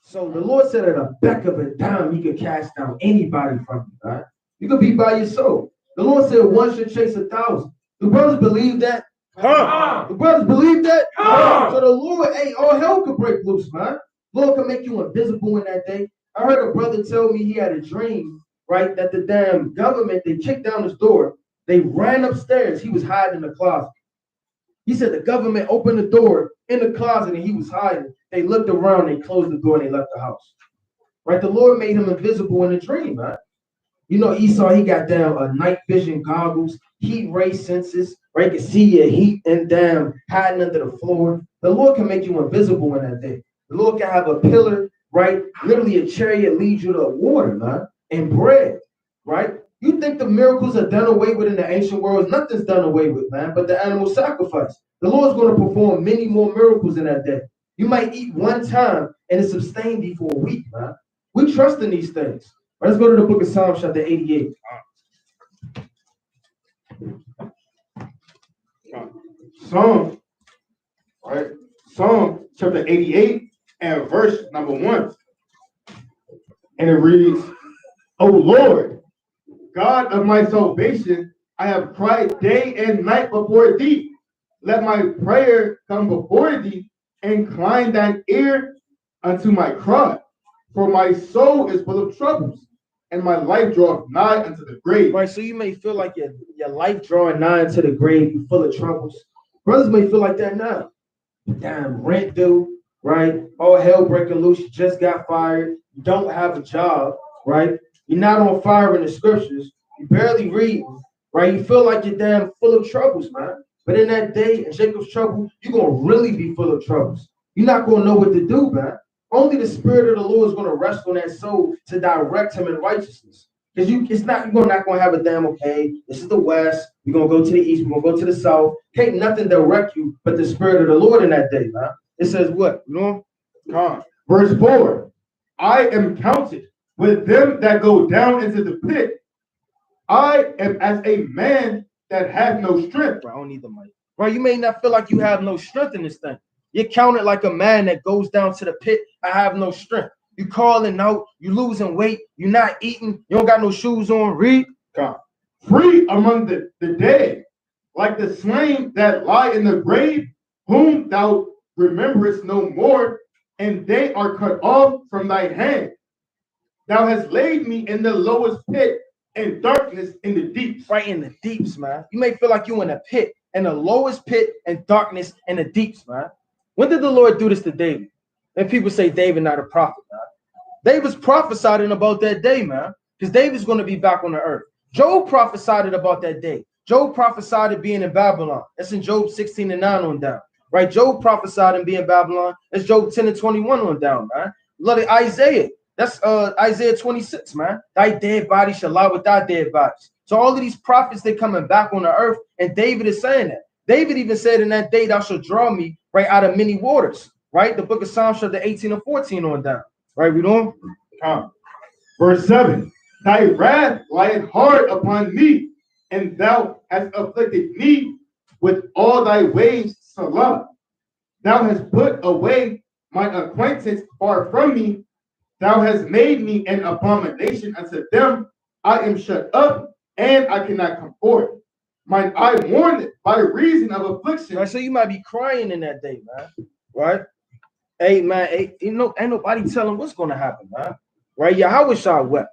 So the Lord said at a beck of a dime, he could cast down anybody from you, right? You could be by yourself. The Lord said one should chase 1,000. Do brothers believe that? The brothers believe that? So the Lord, hey, all hell could break loose, man. Lord can make you invisible in that day. I heard a brother tell me he had a dream, right, that the damn government, they kicked down his door. They ran upstairs. He was hiding in the closet. He said the government opened the door in the closet and he was hiding. They looked around, they closed the door, and they left the house. Right? The Lord made him invisible in a dream, right? You know, Esau, he got down night vision goggles, heat ray senses, right? You can see your heat and damn hiding under the floor. The Lord can make you invisible in that day. The Lord can have a pillar, right? Literally a chariot leads you to water, man, and bread, right? You think the miracles are done away with in the ancient world? Nothing's done away with, man, but the animal sacrifice. The Lord's going to perform many more miracles in that day. You might eat one time and it sustained you for a week, man. We trust in these things. Let's go to the book of Psalms, chapter 88. Psalm, right? Psalm chapter 88 and verse number 1. And it reads, O Lord, God of my salvation, I have cried day and night before thee. Let my prayer come before thee, incline thine ear unto my cry. For my soul is full of troubles, and my life draweth nigh unto the grave. Right, so you may feel like your life drawing nigh into the grave, you're full of troubles. Brothers may feel like that now. Damn, rent due, right? All hell breaking loose, you just got fired, you don't have a job, right? You're not on fire in the scriptures, you barely read, right? You feel like you're damn full of troubles, man. But in that day, in Jacob's trouble, you're going to really be full of troubles. You're not going to know what to do, man. Only the Spirit of the Lord is going to rest on that soul to direct him in righteousness. Because you're not going to have a damn, okay, this is the west, we're going to go to the east, we're going to go to the south. Can't nothing direct you but the Spirit of the Lord in that day, man. It says what? You know? Verse 4, I am counted with them that go down into the pit. I am as a man that hath no strength. Bro, I don't need the mic. Bro, you may not feel like you have no strength in this thing. You're counted like a man that goes down to the pit. I have no strength. You calling out, you losing weight, you're not eating, you don't got no shoes on. Read. Free among the dead, like the slain that lie in the grave, whom thou rememberest no more, and they are cut off from thy hand. Thou hast laid me in the lowest pit, and darkness in the deeps. Right in the deeps, man. You may feel like you in a pit, in the lowest pit, and darkness in the deeps, man. When did the Lord do this to David? And people say David not a prophet, man. David's prophesying about that day, man, because David's going to be back on the earth. Job prophesied about that day. Job prophesied of being in Babylon. That's in Job 16 and 9 on down. Right? Job prophesied and being in Babylon. That's Job 10 and 21 on down, man. Look at Isaiah. That's Isaiah 26, man. Thy dead body shall lie with thy dead bodies. So all of these prophets, they coming back on the earth, and David is saying that. David even said in that day, thou shalt draw me right out of many waters. Right? The book of Psalms, chapter 18 and 14 on down. Right? We doing? Verse 7. Thy wrath lieth hard upon me, and thou hast afflicted me with all thy ways, Salah. Thou hast put away my acquaintance far from me. Thou hast made me an abomination unto them. I am shut up, and I cannot come forth. Mine eye mourneth by reason of affliction. Right, so you might be crying in that day, man. Right? Hey, man, ain't nobody telling what's going to happen, man. Right? Yahweh wept.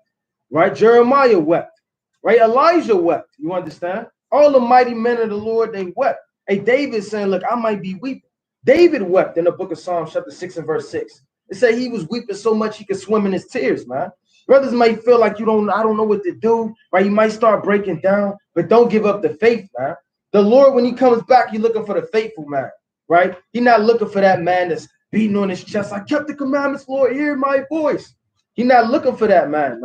Right? Jeremiah wept. Right? Elijah wept. You understand? All the mighty men of the Lord, they wept. Hey, David saying, look, I might be weeping. David wept in the book of Psalms, chapter 6 and verse 6. It said he was weeping so much he could swim in his tears, man. Brothers might feel like I don't know what to do, right? You might start breaking down, but don't give up the faith, man. The Lord, when he comes back, he's looking for the faithful man, right? He's not looking for that man that's beating on his chest. I kept the commandments, Lord, hear my voice. He's not looking for that man.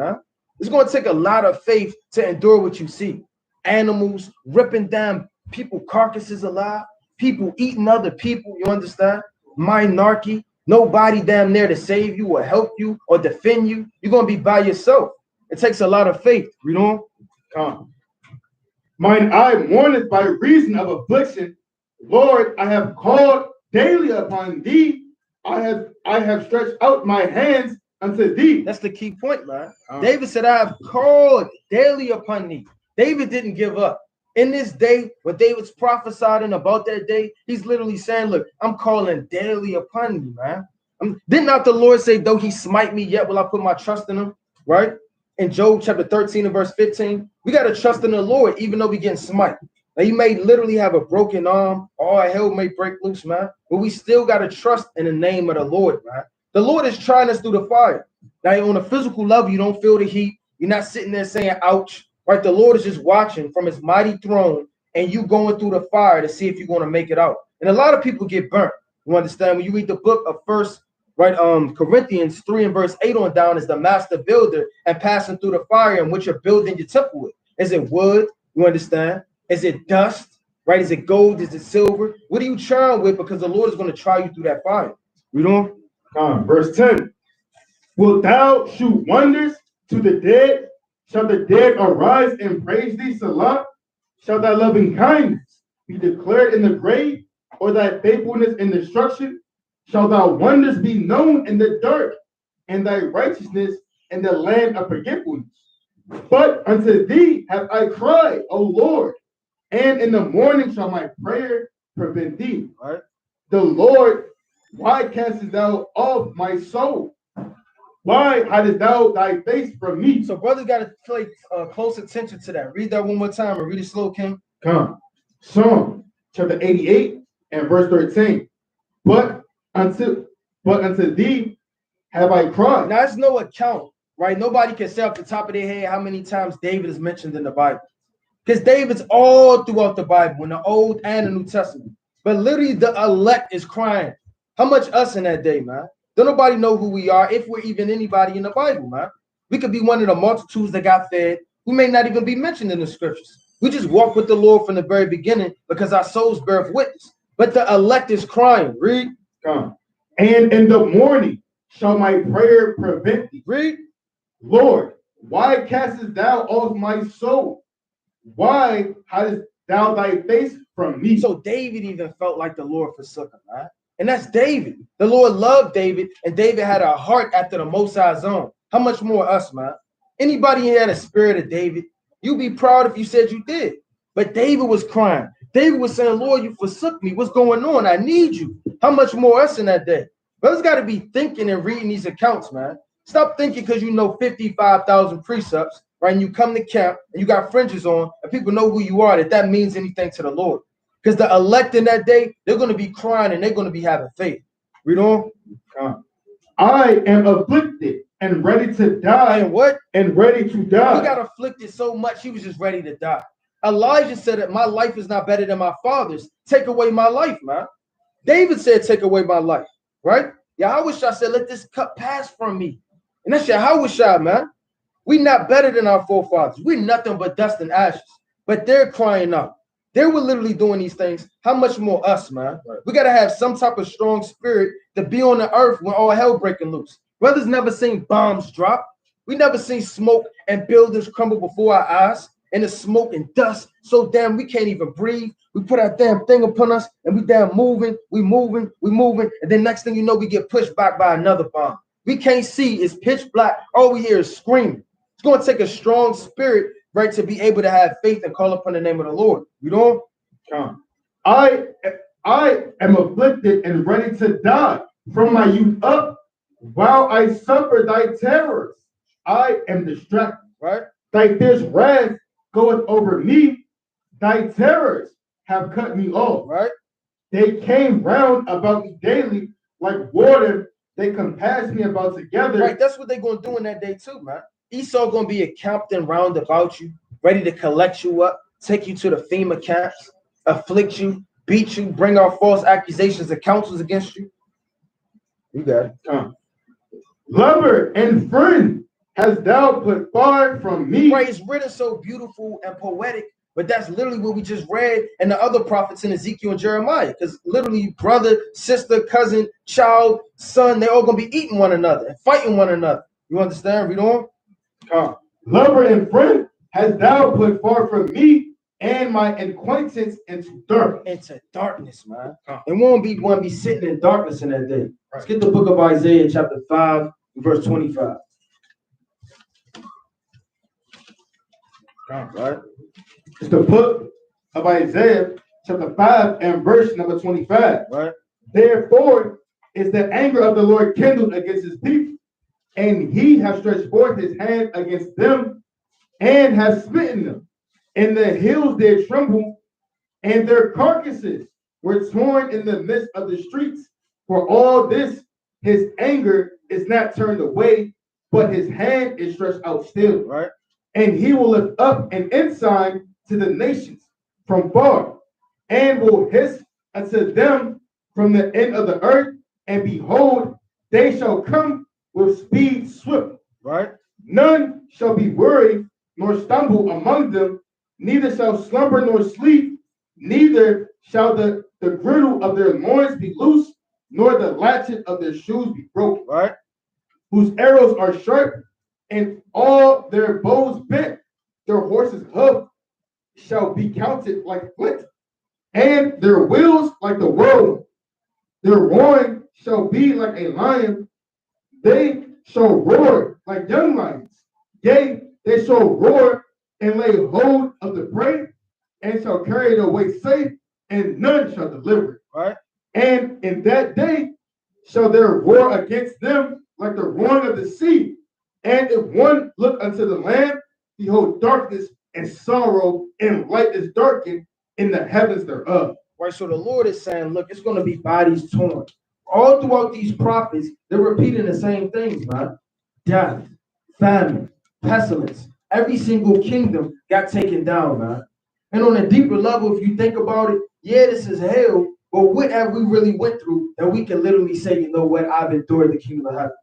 It's going to take a lot of faith to endure what you see. Animals ripping down people carcasses alive, people eating other people, you understand? Minarchy. Nobody damn there to save you or help you or defend you. You're going to be by yourself. It takes a lot of faith. Read on. Mine eye mourneth by reason of affliction. Lord, I have called daily upon thee. I have stretched out my hands unto thee. That's the key point, man. Uh. David said, I have called daily upon thee. David didn't give up. In this day, when David's prophesying about that day, he's literally saying, look, I'm calling daily upon you, man. Did not the Lord say, though he smite me, yet will I put my trust in him, right? In Job chapter 13 and verse 15, we got to trust in the Lord, even though we get smite. Now, you may literally have a broken arm, all hell may break loose, man, but we still got to trust in the name of the Lord, man. The Lord is trying us through the fire. Now, on a physical level, you don't feel the heat. You're not sitting there saying, ouch, right? The Lord is just watching from his mighty throne, and you going through the fire to see if you're going to make it out. And a lot of people get burnt. You understand? When you read the book of First, right, Corinthians 3 and verse 8 on down, is the master builder and passing through the fire in which you're building your temple with. Is it wood? You understand? Is it dust? Right? Is it gold? Is it silver? What are you trying with? Because the Lord is going to try you through that fire. Read on. Verse 10. Wilt thou shoot wonders to the dead? Shall the dead arise and praise thee, Salah? Shall thy loving kindness be declared in the grave, or thy faithfulness in destruction? Shall thy wonders be known in the dark, and thy righteousness in the land of forgetfulness? But unto thee have I cried, O Lord, and in the morning shall my prayer prevent thee. All right. The Lord, why castest thou off my soul? Why hidest thou thy face from me? So brothers got to pay close attention to that. Read that one more time and read it slow, King. Come. Psalm chapter 88 and verse 13. But unto thee have I cried. Now, there's no account, right? Nobody can say off the top of their head how many times David is mentioned in the Bible. Because David's all throughout the Bible, in the Old and the New Testament. But literally, the elect is crying. How much us in that day, man? Don't nobody know who we are, if we're even anybody in the Bible, man. We could be one of the multitudes that got fed. We may not even be mentioned in the scriptures. We just walk with the Lord from the very beginning because our souls bear witness. But the elect is crying. Read. Come. And in the morning shall my prayer prevent thee. Read. Lord, why castest thou off my soul? Why hidest thou thy face from me? So David even felt like the Lord forsook him, right? And that's David. The Lord loved David, and David had a heart after the Most High's own. How much more us, man? Anybody here had a spirit of David? You'd be proud if you said you did. But David was crying. David was saying, Lord, you forsook me. What's going on? I need you. How much more us in that day? Brothers got to be thinking and reading these accounts, man. Stop thinking because you know 55,000 precepts, right? And you come to camp and you got fringes on and people know who you are, that means anything to the Lord. Because the elect in that day, they're going to be crying and they're going to be having faith. Read on. I am afflicted and ready to die. And what? And ready to die. He got afflicted so much, he was just ready to die. Elijah said that my life is not better than my father's. Take away my life, man. David said, take away my life, right? Yahushua said, let this cup pass from me. And that's Yahushua, man. We not better than our forefathers. We're nothing but dust and ashes. But they're crying out. They were literally doing these things. How much more us, man? Right. We got to have some type of strong spirit to be on the earth when all hell breaking loose. Brothers never seen bombs drop. We never seen smoke and buildings crumble before our eyes. And the smoke and dust so damn we can't even breathe. We put our damn thing upon us and we damn moving, we moving. And then next thing you know, we get pushed back by another bomb. We can't see, it's pitch black. All we hear is screaming. It's going to take a strong spirit, right, to be able to have faith and call upon the name of the Lord. You know? I am afflicted and ready to die from my youth up while I suffer thy terrors. I am distracted. Right? Thy fierce wrath goeth over me. Thy terrors have cut me off. Right? They came round about me daily like water. They compassed me about together. Right, that's what they're going to do in that day too, man. Esau going to be encamped round about you, ready to collect you up, take you to the FEMA camps, afflict you, beat you, bring out false accusations and counsels against you. You got it. Lover and friend hast thou put far from me. Right, it's written so beautiful and poetic, but that's literally what we just read and the other prophets in Ezekiel and Jeremiah. Because literally brother, sister, cousin, child, son, they're all going to be eating one another and fighting one another. You understand? Read on. Lover and friend hast thou put far from me, and my acquaintance into darkness. Into darkness, man. And we won't be sitting in darkness in that day. Let's get the book of Isaiah chapter 5, verse 25. Right? It's the book of Isaiah, chapter 5, and verse number 25. Right? Therefore is the anger of the Lord kindled against his people, and he has stretched forth his hand against them, and has smitten them. And the hills did tremble, and their carcasses were torn in the midst of the streets. For all this, his anger is not turned away, but his hand is stretched out still. Right? And he will lift up an ensign to the nations from far, and will hiss unto them from the end of the earth. And behold, they shall come with speed swift. Right? None shall be weary nor stumble among them, neither shall slumber nor sleep, neither shall the girdle of their loins be loose, nor the latchet of their shoes be broken. Right? Whose arrows are sharp, and all their bows bent, their horses' hoof shall be counted like flint, and their wheels like the whirlwind. Their roaring shall be like a lion, they shall roar like young lions. Yea, they shall roar and lay hold of the prey, and shall carry it away safe, and none shall deliver it. Right? And in that day shall there roar against them like the roaring of the sea. And if one look unto the land, behold, darkness and sorrow, and light is darkened in the heavens thereof. Right? So the Lord is saying, look, it's going to be bodies torn. All throughout these prophets, they're repeating the same things, man. Death, famine, pestilence. Every single kingdom got taken down, man. And on a deeper level, if you think about it, yeah, this is hell, but what have we really went through that we can literally say, you know what, I've endured the kingdom of heaven,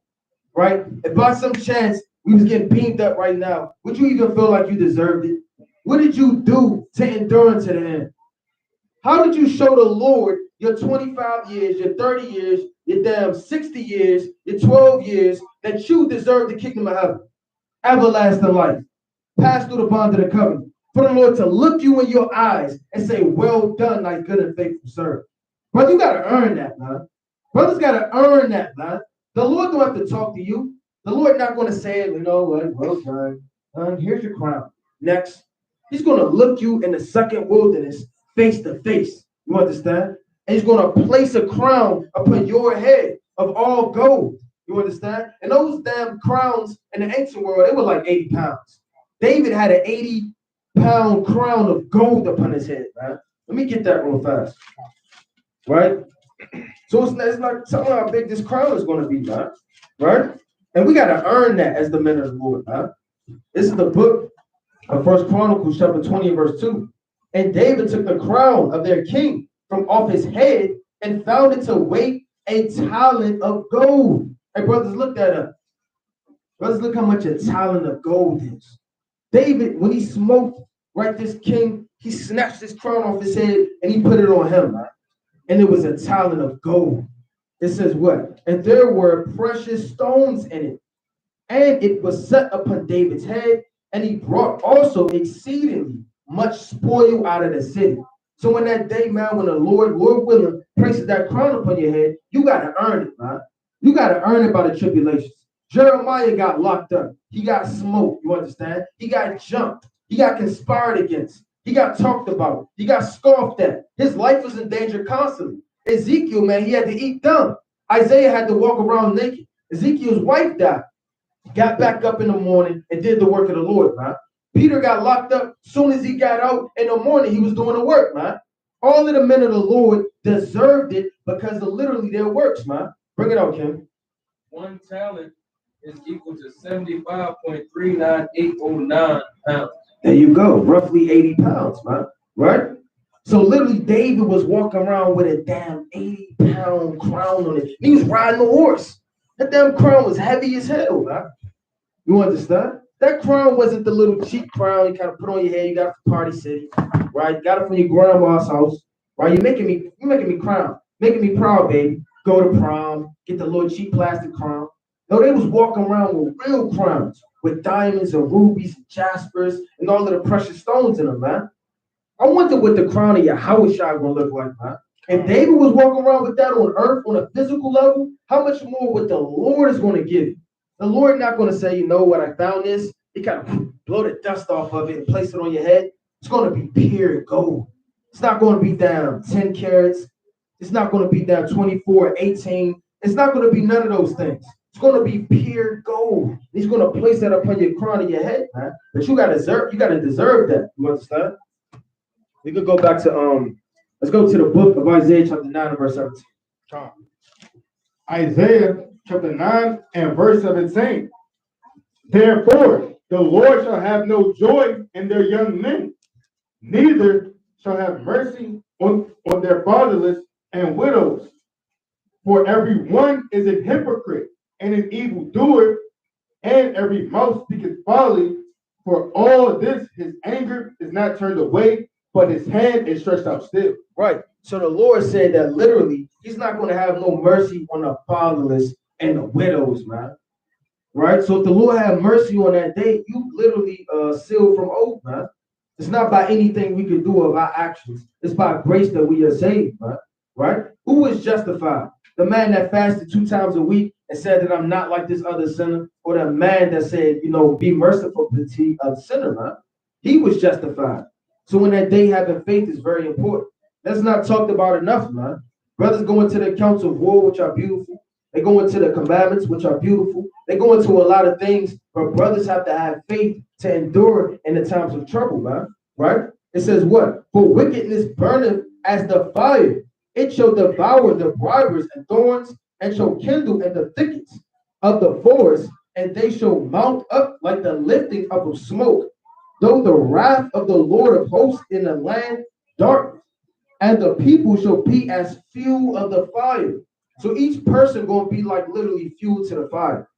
right? If by some chance we was getting beamed up right now, would you even feel like you deserved it? What did you do to endure to the end? How did you show the Lord your 25 years, your 30 years, your damn 60 years, your 12 years that you deserve the kingdom of heaven, everlasting life, pass through the bond of the covenant, for the Lord to look you in your eyes and say, well done, thy good and faithful servant. Brother, you got to earn that, man. Brothers got to earn that, man. The Lord don't have to talk to you. The Lord not going to say, you know what, well done. Here's your crown. Next. He's going to look you in the second wilderness face to face. You understand? And he's going to place a crown upon your head of all gold. You understand? And those damn crowns in the ancient world, they were like 80 pounds. David had an 80-pound crown of gold upon his head, man. Let me get that real fast. Right? So it's like telling how big this crown is going to be, man. Right? And we got to earn that as the men of the Lord, man. This is the book of 1 Chronicles chapter 20, verse 2. And David took the crown of their king from off his head and found it to weight a talent of gold. Hey, brothers, look that up. Brothers, look how much a talent of gold is. David, when he smoked, right, this king, he snatched his crown off his head and he put it on him, right? And it was a talent of gold. It says what? And there were precious stones in it. And it was set upon David's head, and he brought also exceedingly much spoil out of the city. So in that day, man, when the Lord willing, places that crown upon your head, you got to earn it, man. You got to earn it by the tribulations. Jeremiah got locked up. He got smoked, you understand? He got jumped. He got conspired against. He got talked about. He got scoffed at. His life was in danger constantly. Ezekiel, man, he had to eat dung. Isaiah had to walk around naked. Ezekiel's wife died. Got back up in the morning and did the work of the Lord, man. Peter got locked up. Soon as he got out in the morning, he was doing the work, man. All of the men of the Lord deserved it because of literally their works, man. Bring it out, Kim. 1 talent is equal to 75.39809 pounds. There you go. Roughly 80 pounds, man. Right? So literally David was walking around with a damn 80-pound crown on it. He was riding a horse. That damn crown was heavy as hell, man. You understand? That crown wasn't the little cheap crown you kind of put on your head. You got it from Party City, right? Got it from your grandma's house, right? You're making me crown, making me proud, baby. Go to prom, get the little cheap plastic crown. No, they was walking around with real crowns, with diamonds and rubies and jaspers and all of the precious stones in them, man. I wonder what the crown of Yahweh gonna look like, man. If David was walking around with that on earth on a physical level, how much more what the Lord is going to give you? The Lord not going to say, you know what, I found this. He kind of blow the dust off of it and place it on your head. It's going to be pure gold. It's not going to be down 10 carats. It's not going to be down 24, 18. It's not going to be none of those things. It's going to be pure gold. He's going to place that upon your crown of your head, man. But you got to deserve that. You understand? We could go back to let's go to the book of Isaiah chapter 9 and verse 17. Isaiah chapter 9 and verse 17. Therefore, the Lord shall have no joy in their young men, neither shall have mercy on their fatherless and widows. For every one is a hypocrite and an evildoer, and every mouth speaketh folly. For all this, his anger is not turned away, but his hand is stretched out still. Right. So the Lord said that literally, he's not going to have no mercy on the fatherless and the widows, man. Right? So if the Lord have mercy on that day, you literally sealed from oath, man. It's not by anything we can do of our actions. It's by grace that we are saved, man. Right? Who is justified? The man that fasted 2 times a week and said that I'm not like this other sinner, or the man that said, you know, be merciful to the sinner, man. He was justified. So in that day, having faith is very important. That's not talked about enough, man. Brothers go into the accounts of war, which are beautiful. They go into the commandments, which are beautiful. They go into a lot of things, but brothers have to have faith to endure in the times of trouble, man. Right? It says what? For wickedness burneth as the fire. It shall devour the bribers and thorns, and shall kindle in the thickets of the forest, and they shall mount up like the lifting up of smoke. Though the wrath of the Lord of hosts in the land darkness, and the people shall be as fuel of the fire. So each person going to be like literally fuel to the fire.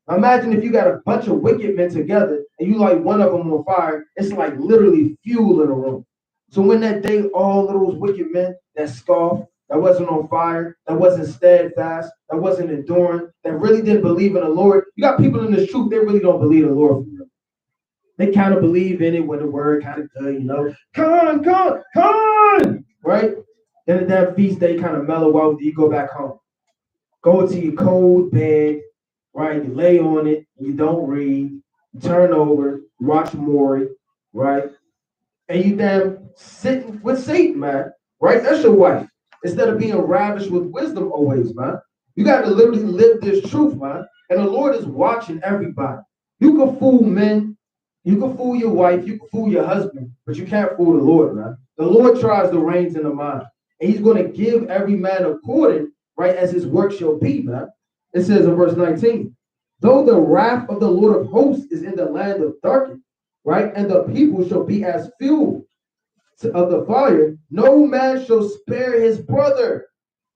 Imagine if you got a bunch of wicked men together and you light one of them on fire, it's like literally fuel in the room. So when that day, all of those wicked men that scoffed, that wasn't on fire, that wasn't steadfast, that wasn't enduring, that really didn't believe in the Lord. You got people in this truth, they really don't believe in the Lord for real. They kind of believe in it when the word kind of good, you know. Come on, right? Then at that feast day kind of mellow out, you go back home. Go to your cold bed, right? You lay on it, you don't read, you turn over, watch Maury, right? And you damn sitting with Satan, man, right? That's your wife. Instead of being ravished with wisdom always, man. You got to literally live this truth, man. And the Lord is watching everybody. You can fool men, you can fool your wife, you can fool your husband, but you can't fool the Lord, man. The Lord tries the reins in the mind. And he's going to give every man according, right, as his work shall be, man. It says in verse 19, though the wrath of the Lord of hosts is in the land of darkness, right, and the people shall be as fuel of the fire, no man shall spare his brother.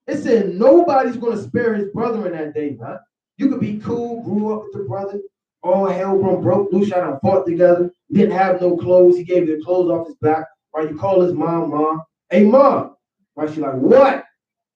It said nobody's going to spare his brother in that day, man. You could be cool, grew up with your brother, all hell broke loose, y'all fought together, didn't have no clothes, he gave you the clothes off his back, right? You call his mom, hey mom, right? She's like, what?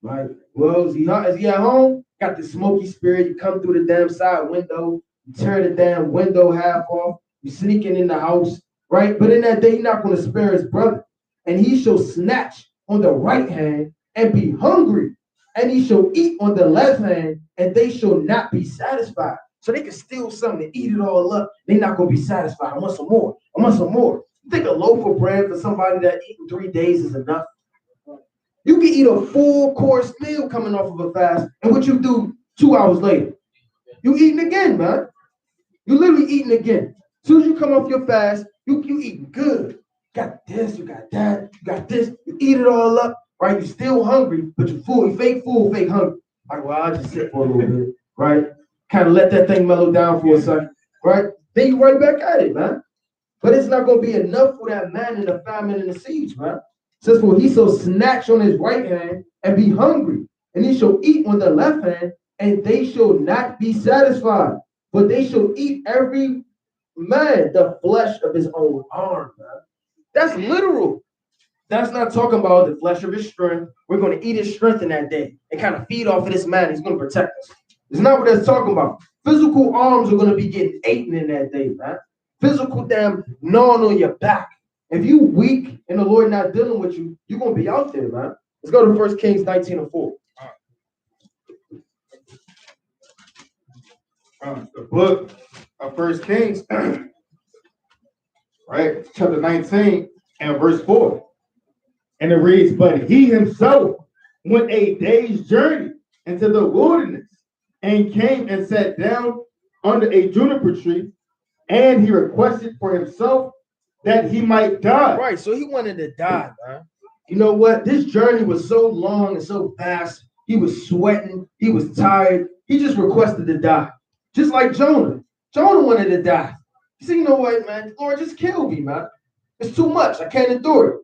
Right? Well, is he at home? Got the smoky spirit, you come through the damn side window, you tear the damn window half off, you sneaking in the house, right? But in that day, he's not going to spare his brother. And he shall snatch on the right hand and be hungry, and he shall eat on the left hand, and they shall not be satisfied. So they can steal something and eat it all up. They're not going to be satisfied. I want some more. I want some more. You think a loaf of bread for somebody that eating 3 days is enough? You can eat a full course meal coming off of a fast, and what you do 2 hours later? You eating again, man. You literally eating again. As soon as you come off your fast, you eating good. You got this, you got that, you got this. You eat it all up, right? You're still hungry, but you're full. You fake full, fake hungry. Like, well, I'll just sit for a little bit, right? Kind of let that thing mellow down for a second, right? Then you right back at it, man. But it's not going to be enough for that man in the famine and the siege, man. It says, for he shall snatch on his right hand and be hungry, and he shall eat on the left hand, and they shall not be satisfied, but they shall eat every man the flesh of his own arm, man. That's literal. That's not talking about the flesh of his strength. We're going to eat his strength in that day and kind of feed off of this man. He's going to protect us. It's not what that's talking about. Physical arms are going to be getting eaten in that day, man. Physical damn gnawing on your back. If you weak and the Lord not dealing with you, you're going to be out there, man. Let's go to 1 Kings 19:4. The book of First Kings, right? Chapter 19 and verse 4. And it reads, but he himself went a day's journey into the wilderness and came and sat down under a juniper tree, and he requested for himself that he might die. Right, so he wanted to die, man. You know what? This journey was so long and so vast. He was sweating. He was tired. He just requested to die. Just like Jonah. Jonah wanted to die. He said, you know what, man? Lord, just kill me, man. It's too much. I can't endure it.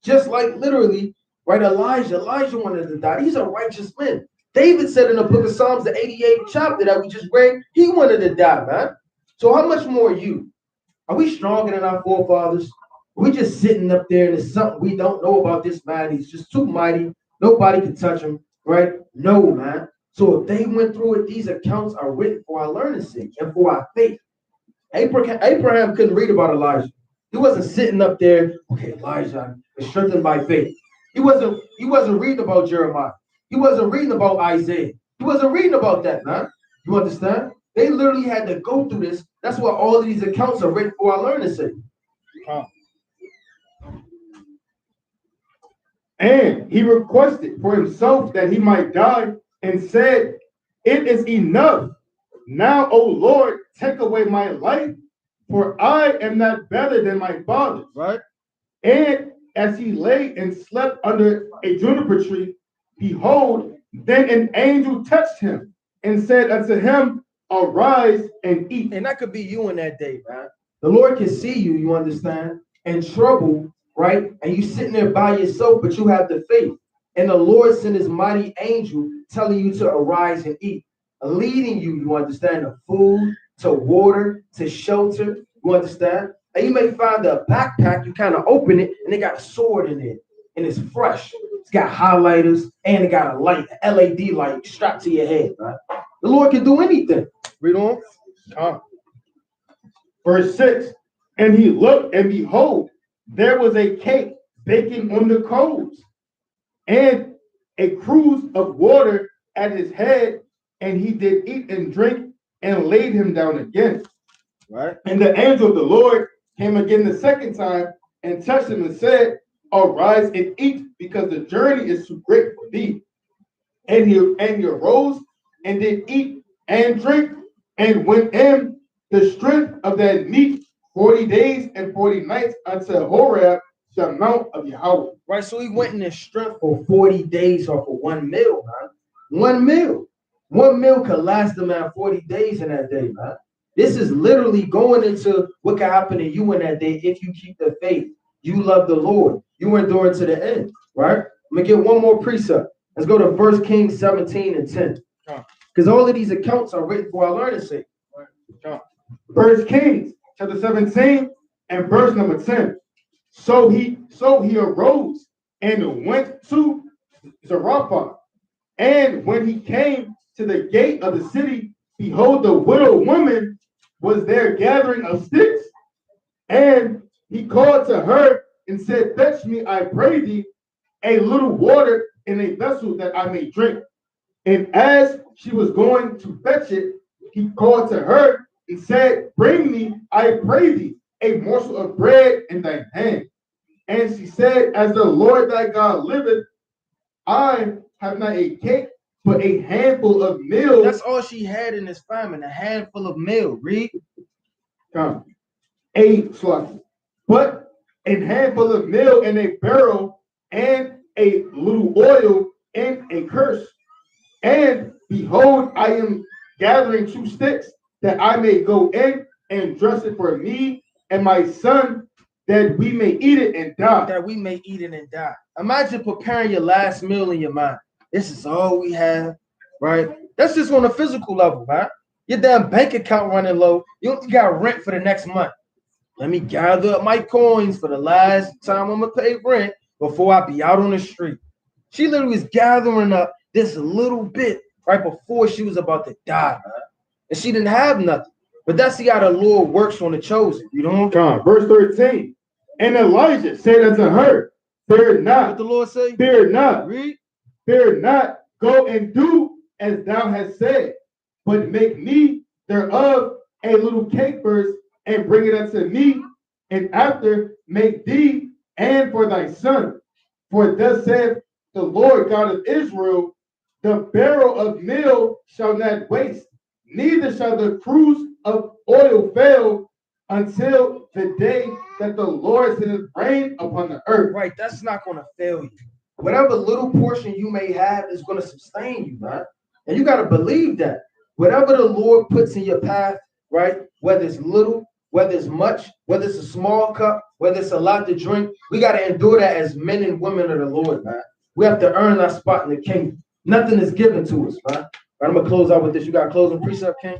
Just like literally, right, Elijah wanted to die. He's a righteous man. David said in the book of Psalms, the 88th chapter that we just read, he wanted to die, man. So how much more are you? Are we stronger than our forefathers? Are we just sitting up there and there's something we don't know about this man? He's just too mighty. Nobody can touch him, right? No, man. So if they went through it, these accounts are written for our learning sake and for our faith. Abraham couldn't read about Elijah. He wasn't sitting up there, okay, Elijah is strengthened by faith. He wasn't reading about Jeremiah. He wasn't reading about Isaiah. He wasn't reading about that, man. You understand? They literally had to go through this. That's why all of these accounts are written for our learning sake. And he requested for himself that he might die and said, it is enough. Now, O Lord, take away my life, for I am not better than my fathers. Right. And as he lay and slept under a juniper tree, behold, then an angel touched him and said unto him, arise and eat. And that could be you in that day, man. The Lord can see you, you understand, in trouble, right? And you sitting there by yourself, but you have the faith. And the Lord sent his mighty angel telling you to arise and eat, leading you, you understand, to food, to water, to shelter, you understand? And you may find a backpack, you kind of open it, and they got a sword in it, and it's fresh. It's got highlighters, and it got a light, an LED light strapped to your head, right? The Lord can do anything. Read on. Verse 6, and he looked, and behold, there was a cake baking on the coals, and a cruse of water at his head, and he did eat and drink, and laid him down again. Right. And the angel of the Lord came again the second time, and touched him and said, arise and eat, because the journey is too great for thee. And he arose and did eat and drink, and went in the strength of that meat 40 days and 40 nights unto Horeb, the mount of Yahweh. Right, so he went in the strength for 40 days or for one meal, man. One meal. One meal could last the man 40 days in that day, man. This is literally going into what can happen to you in that day if you keep the faith. You love the Lord. You endure to the end, right? I'm going to get one more precept. Let's go to 1 Kings 17 and 10. Because all of these accounts are written for our learning sake. 1 Kings chapter 17 and verse number 10. So he arose and went to Zarephath. And when he came to the gate of the city, behold, the widow woman was there gathering of sticks. And he called to her and said, fetch me, I pray thee, a little water in a vessel that I may drink. And as she was going to fetch it, he called to her and said, bring me, I pray thee, a morsel of bread in thy hand. And she said, as the Lord thy God liveth, I have not a cake, but a handful of meal. That's all she had in this famine, a handful of meal. Read. But a handful of meal in a barrel, and a little oil in a curse. And behold, I am gathering 2 sticks, that I may go in and dress it for me and my son, that we may eat it and die. That we may eat it and die. Imagine preparing your last meal in your mind. This is all we have, right? That's just on a physical level, man. Your damn bank account running low. You got rent for the next month. Let me gather up my coins for the last time I'm going to pay rent before I be out on the street. She literally was gathering up this little bit right before she was about to die, man. And she didn't have nothing. But that's how the Lord works on the chosen, you know? Verse 13. And Elijah said unto her, fear not. What the Lord say? Fear not. Read. Fear not. Go and do as thou hast said, but make me thereof a little cake first, and bring it unto me, and after make thee and for thy son. For thus saith the Lord God of Israel, the barrel of meal shall not waste, neither shall the cruse of oil fail until the day that the Lord sendeth rain upon the earth. Right, that's not going to fail you. Whatever little portion you may have is going to sustain you, right? And you got to believe that. Whatever the Lord puts in your path, right? Whether it's little, whether it's much, whether it's a small cup, whether it's a lot to drink, we got to endure that as men and women of the Lord, man. We have to earn our spot in the kingdom. Nothing is given to us, man. Right, I'm going to close out with this. You got a closing precept, King?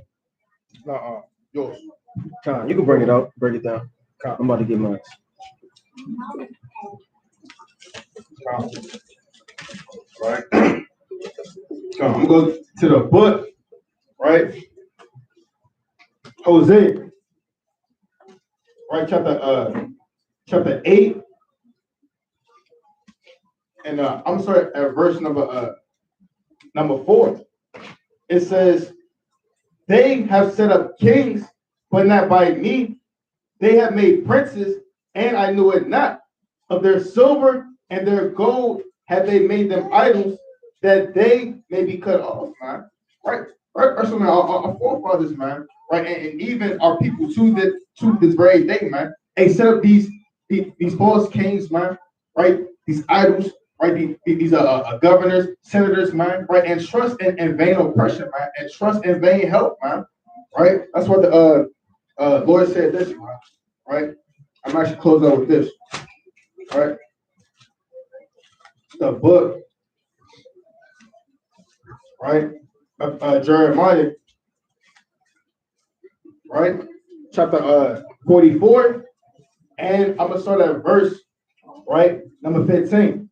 Yours. Con, you can bring it out, break it down. Con, I'm about to get mine. Right. I'm going to the book, right? Hosea, right? Chapter 8, and I'm sorry, at verse number 4. It says, "They have set up kings, but not by me. They have made princes, and I knew it not. Of their silver and their gold have they made them idols, that they may be cut off." Man, right? So man, our forefathers, man, right, and even our people to this very day, man, they set up these false kings, man, right? These idols, right? These governors, senators, man, right? And trust in vain oppression, man, and trust in vain help, man, right? That's what the Lord said this, man, right? I'm actually close out with this, right? The book, right, of Jeremiah, right, chapter 44, and I'm gonna start at verse, right, number 15,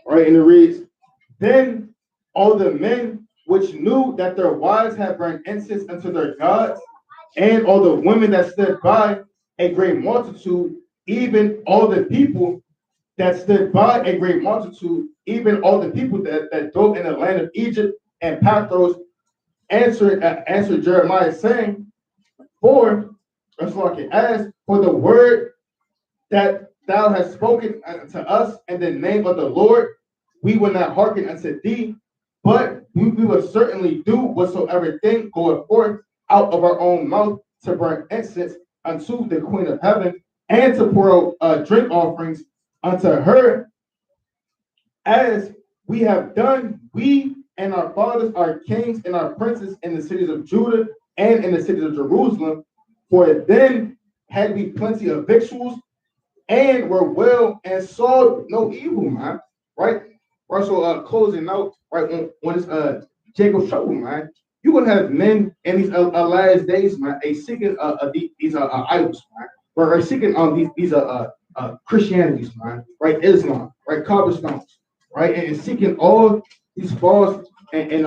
right, and it reads, "Then all the men which knew that their wives had burned incense unto their gods, and all the women that stood by, a great multitude, even all the people that stood by, a great multitude, even all the people that dwelt in the land of Egypt and Pathros, answered Jeremiah, saying, for the word that thou hast spoken unto us in the name of the Lord, we will not hearken unto thee, but we will certainly do whatsoever thing goeth forth out of our own mouth to burn incense unto the Queen of Heaven, and to pour out drink offerings unto her, as we have done, we and our fathers, our kings and our princes in the cities of Judah and in the cities of Jerusalem. For then had we plenty of victuals, and were well, and saw no evil," man. Right? So closing out, right, when it's Jacob's trouble, man. You're gonna have men in these last days, man, seeking these idols, man. Or seeking these Christianities, man, right? Islam, right? Cobblestones, right? And seeking all these false and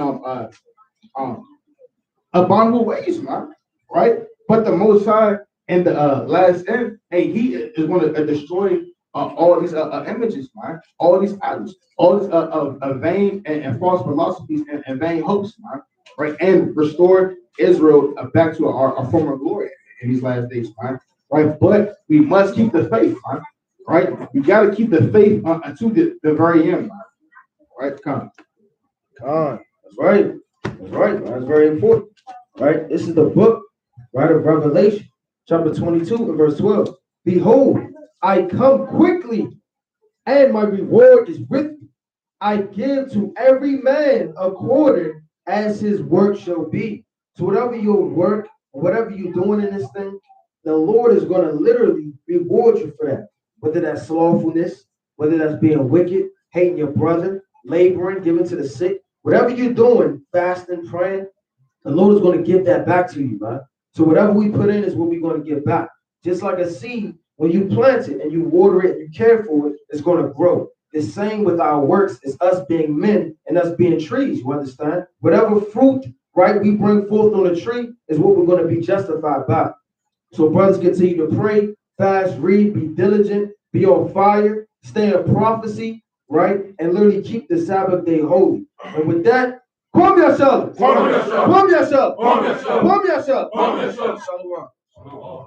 abominable ways, man, right? But the Most High in the last end, hey, He is going to destroy all these images, man, all these idols, all these vain and false philosophies and vain hopes, man, right? And restore Israel back to our former glory in these last days, man. Right, but we must keep the faith, man. Right, we got to keep the faith unto the very end, man. Right, come. That's right. That's right. That's very important. Right. This is the book, right, of Revelation, chapter 22 and verse 12. "Behold, I come quickly, and my reward is with me. I give to every man according as his work shall be." So whatever your work, whatever you're doing in this thing, the Lord is going to literally reward you for that. Whether that's slothfulness, whether that's being wicked, hating your brother, laboring, giving to the sick, whatever you're doing, fasting, praying, the Lord is going to give that back to you, man. So whatever we put in is what we're going to get back. Just like a seed, when you plant it and you water it and you care for it, it's going to grow. The same with our works is us being men and us being trees, you understand? Whatever fruit, right, we bring forth on the tree is what we're going to be justified by. So brothers, continue to pray, fast, read, be diligent, be on fire, stay in prophecy, right? And literally keep the Sabbath day holy. And with that, Kwam Yashala. Kwam Yashala. Kwam Yashala. Kwam Yashala. Kwam Yashala. Kwam Yashala. Shalom. Shalom.